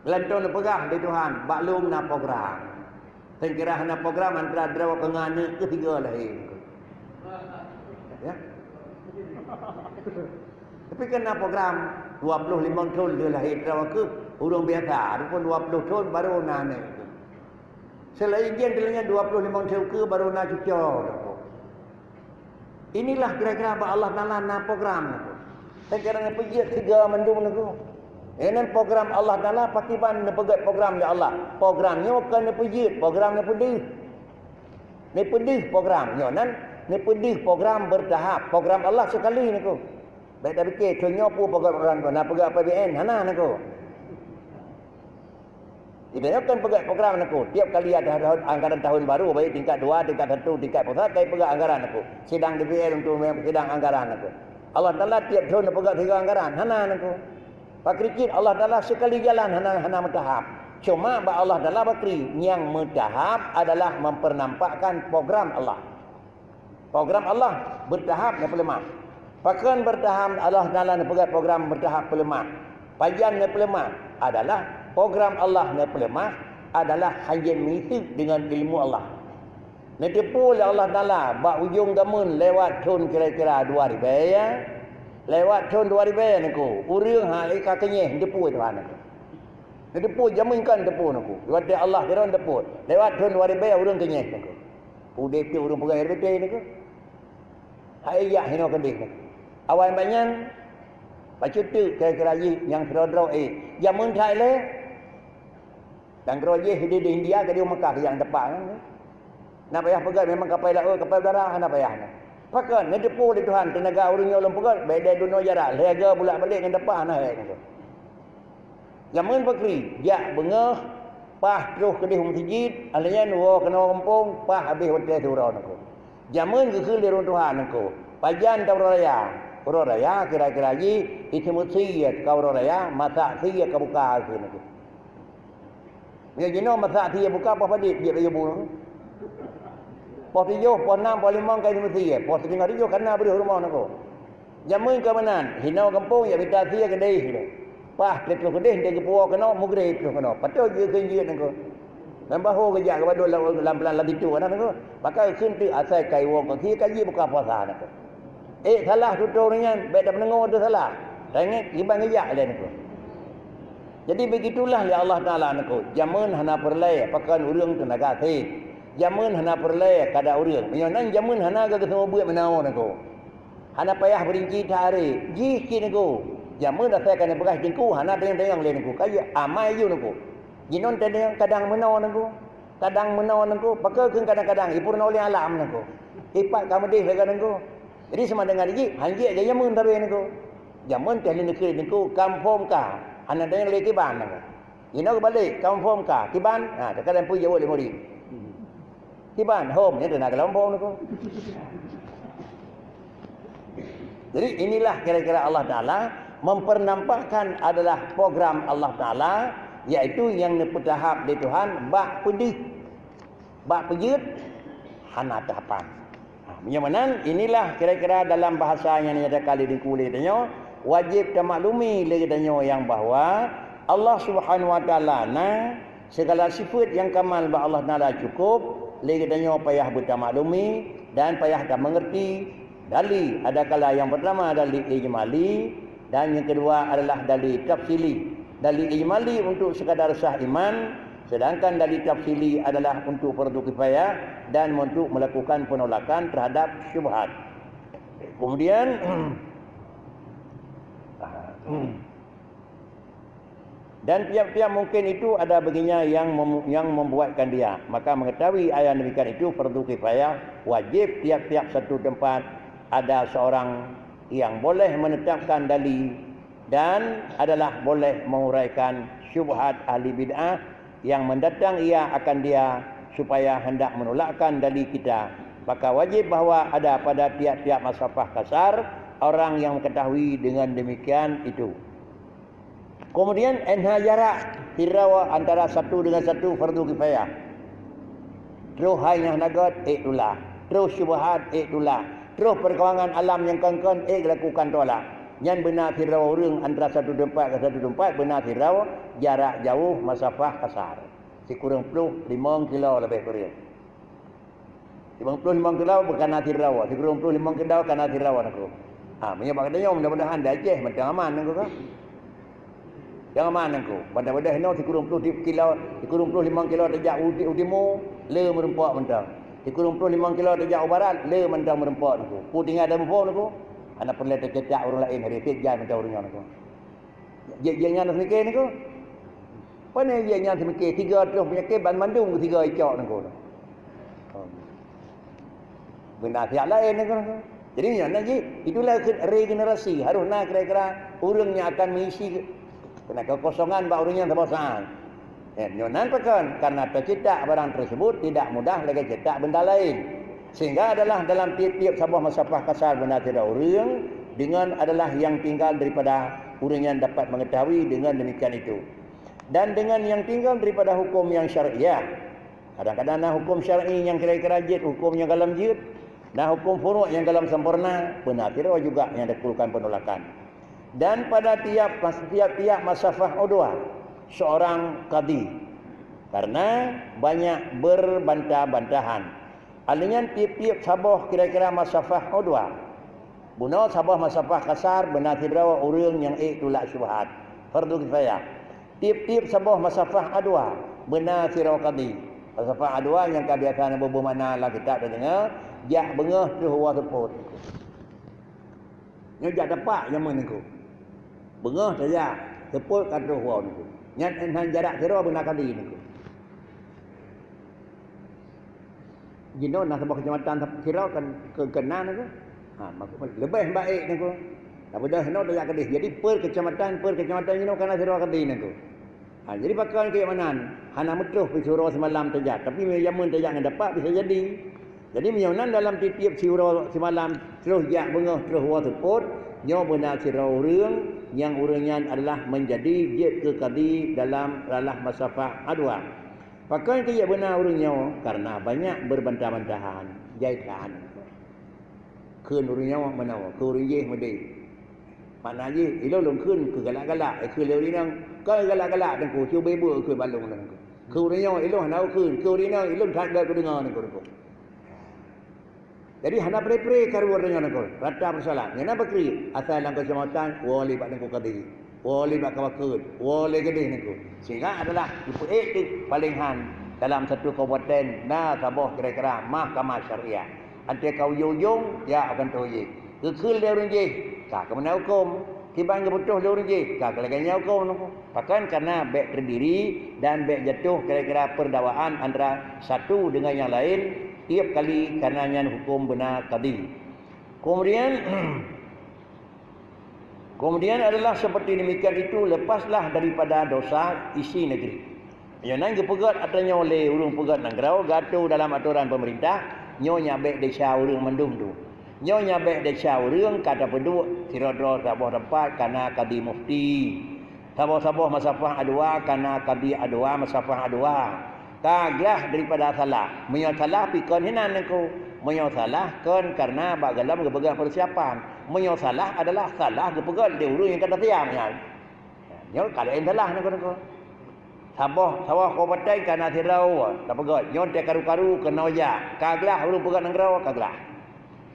Lantau ni pegah di Tuhan baklum na program. Saya kira hanya program antara drawa pengani ketiga lahir. Ya. Tapi kena program 25 tahun dia lahir drawa ke urang biasa, pun 20 tahun baru nane. Selain dia 25 tahun ke baru nak cucu. Inilah kira-kira apa Allah Taala na program aku. Sekarang pergi tiga mendung aku. Ini program Allah Taala pakiban pegat program ya Allah. Programnya bukan pergi, programnya pedih. Ni pedih programnya nan, ni pedih program bertahap. Program Allah sekali niku. Baik dah fikir contoh pu program orang tu nak pegat PBN hana niku. Dia kan pegat program niku. Tiap kali ada anggaran tahun baru baik tingkat 2, tingkat 1, tingkat pusat kai pegat anggaran niku. Sidang DPR untuk sidang anggaran niku. Allah Taala tiap tahun pegat 3 anggaran hana niku. Pak krikit Allah Taala sekali jalan hana bertahap. Cuma Allah Taala bakri yang bertahap adalah mempernampakkan program Allah. Program Allah bertahap dan pelemah. Pakan bertahap Allah Taala nak pegat program bertahap pelemah. Pajan dan pelemah adalah program Allah dan pelemah adalah hanya mengisi dengan ilmu Allah. Nanti pun Allah Taala bak ujung gamun lewat tahun kira-kira 2000 ya. Lewat tahun 2000 niku. Urang hak ika kenyeh depu Tuhan niku. Depu jaminkan depu niku. Lewat Allah kira depu. Lewat tahun 2000 urang kenyeh niku. UDP urang pegang RBT niku. Hak ya hino kedih niku. Awal banyak baca tu kira-kira yang serodro jamun Thailand dan kroje di India ke di Mekah yang depan kan. Nak payah pegang memang kapal laut, kapal udara nak payah. Pakan ni depu di Tuhan tenaga urangnya ulun pegat beda dunia jarak lega pula balik dengan depan nah gitu. Zaman bakri jak bengah pah terus kedih masjid alanya nuwo kena kampung pah habis hotel surau nako. Zaman ke kelirun Tuhan nako. Pajan tau raya kira-kira itu musiyat kau raya masa sia ka buka ke nako. Dia gino masa sia buka apa dia bagi bunuh. Pos 7, pos 6, pos 5 kai mesti ya. Pos 3 dia kena beri rumah nako. Jamun ke manan, hinau kampung ya bita sia kedai gitu. Pah letu kedai dia kepuo kena mugrib tu kena. Patut je kenji nako. Nambah ho kerja ke badul lam-lam latitu ana nako. Pakai kunti asai kai wong ki kaji buka puasa nako. Salah tutur dengan baik dah mendengar tu salah. Tengok ibang ngejak dia nako. Jadi begitulah ya Allah Taala nako. Jamun hana perlai pakan urang tenaga sih. Jamun hana perlai kada urang. Menyonan jamun hana ke semua buat menau nako. Hana payah berinci hari. Ji ki nako. Jamun dah saya kena bekas jengku hana tengang-tengang le nako. Kaya amai ju nako. Jinon tengang kadang menau nako. Kadang menau nako. Pakai kadang-kadang ipur oleh alam nako. Ipat kamu deh lega nako. Jadi sama dengan ji hanji aja jamun tabe nako. Jamun teh negeri nako kampung ka. Hana tengang le kiban nako. Ino balik kampung ka. Kiban. Ha kadang pu jawab le mori. Kiban home ni nak kelompok tu. Jadi inilah kira-kira Allah Taala mempernampakkan adalah program Allah Taala iaitu yang bertahap di Tuhan bak pedih bak pejut hana tahapan. Menyamanan inilah kira-kira dalam bahasa yang ada kali di kulit tanya wajib termaklumi lagi tanya yang bahawa Allah Subhanahu Wa Taala segala sifat yang kamal bah Allah Taala cukup lagi tanya payah bertamaklumi dan payah tak mengerti dalil adakala yang pertama dalil ijmali dan yang kedua adalah dalil tafsili. Dalil ijmali untuk sekadar sah iman sedangkan dalil tafsili adalah untuk fardu kifayah dan untuk melakukan penolakan terhadap syubhat. Kemudian dan tiap-tiap mungkin itu ada baginya yang membuatkan dia. Maka mengetahui ayat demikian itu fardu kifayah, wajib tiap-tiap satu tempat ada seorang yang boleh menetapkan dalil dan adalah boleh menguraikan syubhat ahli bid'ah yang mendatang ia akan dia supaya hendak menolakkan dalil kita. Maka wajib bahawa ada pada tiap-tiap masafah kasar orang yang mengetahui dengan demikian itu. Kemudian enha jarak tirawa antara satu dengan satu fardu kifayah. Terus hanya nagat tulah. Terus syubhat tulah. Terus perkawangan alam yang kangkan lakukan tolak. Yang benar tirawa urang antara satu tempat ke satu tempat benar tirawa jarak jauh masafah kasar. Sekurang 5 kilo lebih kurang. 55 kilo bukan tirawa. Sekurang 5 kilo kana tirawa aku. Menyebab katanya mudah-mudahan dah Aceh macam aman aku kan. Jangan mana aku. Pada-pada heno dikurung 10 kilo, dikurung 5 kilo sejak utimu le merempak mentang. di kurung 25 kilo dari jauh barat, le mendang merempot tu. Pu tinggal ada buah tu. Anak perlu tercetak orang lain hari tiga macam orangnya tu. Dia nyana semikir ni ko. Mana dia nyana semikir 300 penyakit ban Bandung 3 icok ni ko. Benar siap lain ni ko. Jadi nyana je itulah regenerasi. Harus nak kira-kira orang yang akan mengisi kena kekosongan bak orangnya terbosang. Nyonan pekan karena tercetak barang tersebut tidak mudah lagi cetak benda lain. Sehingga adalah dalam tiap-tiap sebuah masafah kasar benda tidak orang dengan adalah yang tinggal daripada orang yang dapat mengetahui dengan demikian itu. Dan dengan yang tinggal daripada hukum yang syariah. Kadang-kadang nah hukum syar'i yang kira-kira jid, hukum yang dalam jid, nah hukum furu' yang dalam sempurna, benar tidak juga yang diperlukan penolakan. Dan pada tiap-tiap masafah udwah seorang qadi. Karena banyak berbantah-bantahan. Alingan tiap-tiap sabah kira-kira masafah udwah. Bunuh sabah masafah kasar benar tidak orang yang tolak syubhat. Fardu kifayah. Tiap-tiap sabah masafah adwa benar sirau qadi. Masafah adwa yang kebiasaan bermakna lah kita dah dengar, jak bengah tu huwa teput. Nya jak dapat yang mana ku. Bengah saja teput kata huwa tu. Nya nan jarak sirau benar qadi ni ku. Jino nak sebuah kecamatan sirau kan kekenan tu. Lebih baik ni ku. Tapi dah no dah kedih. Jadi per kecamatan jino kana sirau qadi ni ku. Jadi pakai ke mana? Hana metruh pi surau semalam saja. Tapi jamun saja yang dapat bisa jadi. Jadi menyonan dalam tiap surau semalam terus jak bengah terus wa teput nyo benar sirau urang yang urangnya adalah menjadi jid ke qadi dalam masafah adwa. Pakai ke benar urangnya karena banyak berbantah-bantahan jaitan. Keun urangnya mana ke urang je mede. Mana je ilo long keun ke galak-galak ke leu rinang ke galak-galak dan ku cuba ibu ke balung dan ku. Ke urangnya ilo nau keun ke urang ilo tak ada ku dengar ku. Jadi hana pre-pre karu urangnya ku. Rata bersalah. Ngena bakri asal lang kecamatan wali bak ku qadi. Wali bak kawakut, wali gedeh niku. Sehingga adalah ipu etik paling han dalam satu kabupaten nah Sabah kira-kira mahkamah syariah. Ante kau yujung ya akan toye. Kekul dia orang je, ka ke mana hukum? Tibang ke betul dia orang je, ka ke lagi hukum niku. Bahkan karena baik terdiri dan baik jatuh kira-kira perdawaan antara satu dengan yang lain tiap kali karenanya hukum benar qadi. Kemudian adalah seperti demikian itu lepaslah daripada dosa isi negeri. Yang nang pegat atanya oleh urang pegat nang grau gato dalam aturan pemerintah nyo nyabek desa urang mendung tu. Nyo nyabek desa urang kata peduk sirodro sabah tempat kana qadi mufti. Sabah-sabah masafah adwa kana qadi adwa masafah adwa. Kaglah daripada salah. Menyo salah pikon hinan nangku. Menyo salah kan karena bagalam gepegang persiapan. Menyo salah adalah salah gepegang dia urang yang kata tiang nya. Nyo kadain salah nangku. Sabah kabupaten kana sirau tak pegat. Nyo te karu-karu kena oja. Kaglah urang pegat nang grau kaglah.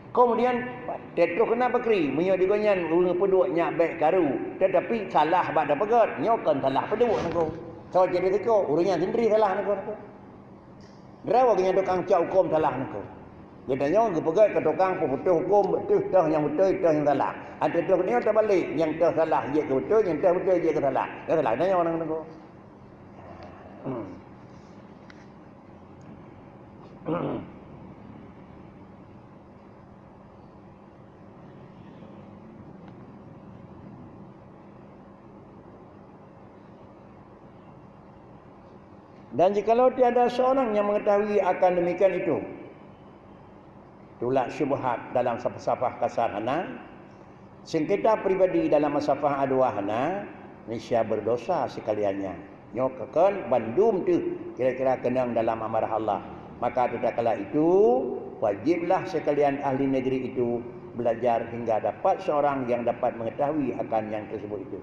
Kemudian tetro kena bakri. Menyo digonyan urang peduk nyak baik karu. Tetapi salah bak dak pegat. Nyo kan salah peduk nangku. So jadi teko urangnya sendiri salah nangku. Grau genya tukang cak hukum salah nangku. Gedanya gepegat ke tukang pemutus hukum betul dah yang betul dah yang salah. Ada tu ni terbalik yang dah salah dia ke betul yang dah betul dia ke salah. Dia salah nanya orang tu. Dan jikalau tiada seorang yang mengetahui akan demikian itu, tolak syubhat dalam safah kasar hana, sengketa pribadi dalam masafah adwa hana, Malaysia berdosa sekaliannya. Nyokakan bandum tu kira-kira kenang dalam amarah Allah. Maka tidak kala itu wajiblah sekalian ahli negeri itu belajar hingga dapat seorang yang dapat mengetahui akan yang tersebut itu.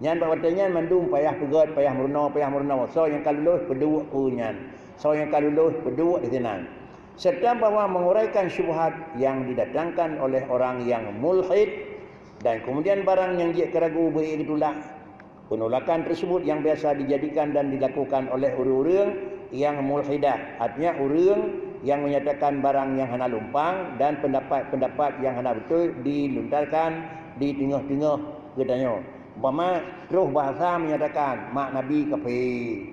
Nyan bawatanya mandum payah pegat, payah meruna. So yang kaluluh peduk kunyan. So yang kaluluh peduk di senang. Serta bahawa menguraikan syubhat yang didatangkan oleh orang yang mulhid dan kemudian barang yang dia keragu baik ditolak. Penolakan tersebut yang biasa dijadikan dan dilakukan oleh orang-orang yang mulhidah. Artinya orang yang menyatakan barang yang hana lumpang dan pendapat-pendapat yang hana betul dilontarkan di tengah-tengah katanya. Umpama terus bahasa menyatakan mak Nabi kafir.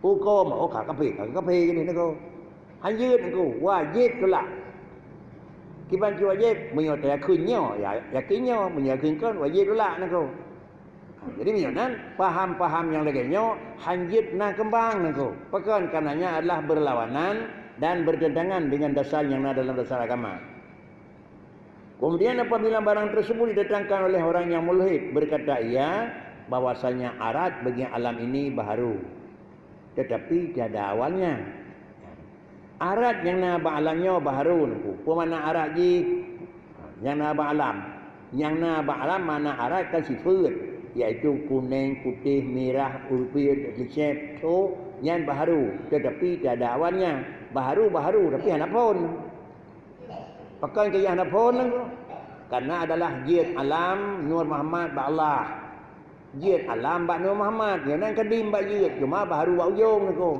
Hukum kafir gini nako. Hanyut nako wajib pula. Kiban wajib menyatakan yakinnya yakinnya meyakinkan wajib pula nako. Jadi menyonan paham-paham yang lainnya hanjit na kembang nako. Pekan karenanya adalah berlawanan dan bertentangan dengan dasar yang ada dalam dasar agama. Kemudian apabila barang tersebut didatangkan oleh orang yang mulhid berkata ia bahwasanya arat bagi alam ini baharu tetapi tiada awalnya. Arat yang na alamnya baharu nako. Pemana arat ji yang na alam. Yang na alam mana arat kan sifat iaitu kuning, putih, merah, urpit, lecet, tu yang baharu tetapi tiada awannya. Baharu tapi hana pun. Pakai ke yang hana pun karena adalah jid alam Nur Muhammad ba Allah. Jid alam ba Nur Muhammad. Yang nan kadim ba jid cuma baharu ba ujung tu.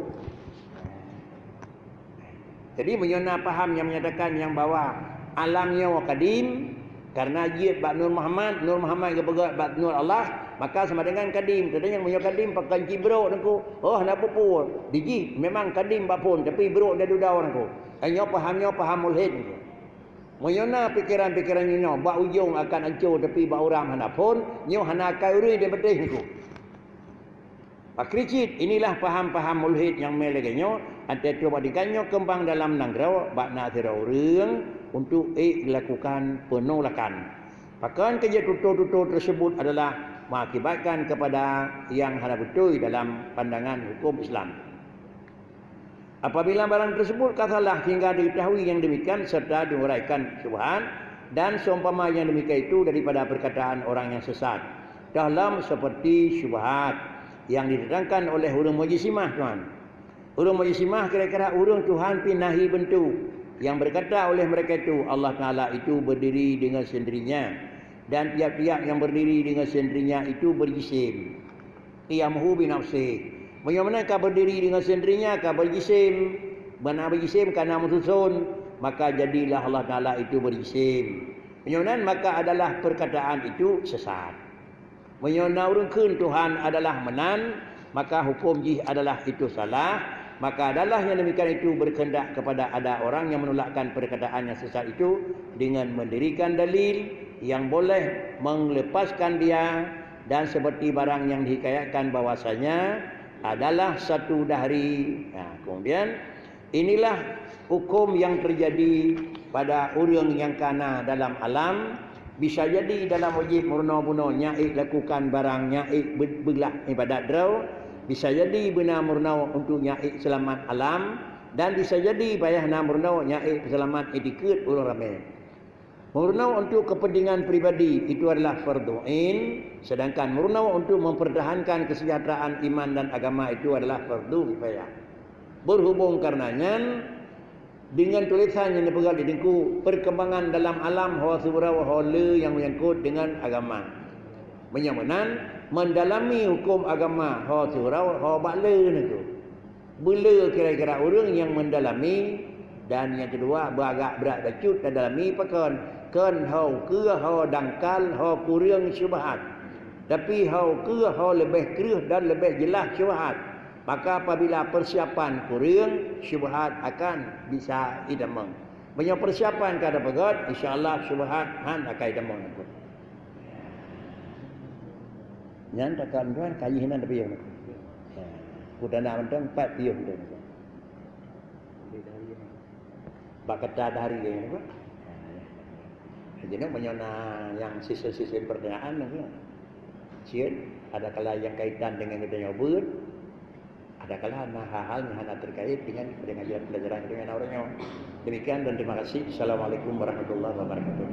Jadi menyona faham yang menyatakan yang bahawa alamnya kadim karena jid bak Nur Muhammad ke pegat bak Nur Allah, maka sama dengan kadim. Tadi yang punya kadim pakai cibro nangku. Oh nak pupur. Diji memang kadim bak pun tapi bro dia dudau nangku. Hanya paham mulhid nangku. Moyona pikiran-pikiran nyo bak ujung akan hancur tapi bak orang hana pun nyo hana kauri dia betih nangku. Pakricit inilah paham-paham mulhid yang melegenyo ante tu badikannya kembang dalam nangrau bak nak tira urang untuk dilakukan penolakan. Bahkan kerja tutur-tutur tersebut adalah mengakibatkan kepada yang hana betul dalam pandangan hukum Islam. Apabila barang tersebut katalah hingga diketahui yang demikian serta diuraikan syubhat dan seumpama yang demikian itu daripada perkataan orang yang sesat dalam seperti syubhat yang didatangkan oleh urang mujizimah tuan. Urang mujizimah kira-kira urang Tuhan pinahi bentuk yang berkata oleh mereka itu Allah Ta'ala itu berdiri dengan sendirinya dan tiap-tiap yang berdiri dengan sendirinya itu berjisim. Qiyamuhu binafsih. Bagaimana berdiri dengan sendirinya berjisim? Benar berjisim karena mususun, maka jadilah Allah Ta'ala itu berjisim. Menyonan maka adalah perkataan itu sesat. Menyona urang keun Tuhan adalah menan, maka hukum jih adalah itu salah. Maka adalah yang demikian itu berkehendak kepada ada orang yang menolakkan perkataan yang sesat itu dengan mendirikan dalil yang boleh melepaskan dia dan seperti barang yang dihikayatkan bahwasanya adalah satu dahari. Nah, kemudian inilah hukum yang terjadi pada orang yang kana dalam alam. Bisa jadi dalam wajib murna-murna nyai lakukan barang nyai belah ibadat draw. Bisa jadi benar murna untuk nyai selamat alam dan bisa jadi bayah na murna nyai selamat etiket orang ramai. Murna untuk kepentingan pribadi itu adalah fardhu ain, sedangkan murna untuk mempertahankan kesejahteraan iman dan agama itu adalah fardhu kifayah. Berhubung karenanya dengan tulisan yang dipegang di dengku perkembangan dalam alam hawa surau hawa yang menyangkut dengan agama. Menyamanan mendalami hukum agama hawa surau hawa bakle itu. Bela kira-kira orang yang mendalami dan yang kedua beragak berat bacut dan dalami pakan kan hawa ke hawa dangkal hawa kurang syubhat. Tapi hawa ke hawa lebih kerah dan lebih jelas syubhat. Maka apabila persiapan kurang syubhat akan bisa idamang. Banyak persiapan kada pegat insya-Allah syubhat han akan idamang. Nyan takkan tuan kaji hinan tapi yang kudana mentang 4 piuh tu. Bakata dari ini apa? Jadi menyona yang sisa-sisa pertanyaan ni. Sian ada kala yang kaitan dengan kita nyobut. Ada kala hal-hal yang terkait dengan pelajaran dengan orangnya. Demikian dan terima kasih. Assalamualaikum warahmatullahi wabarakatuh.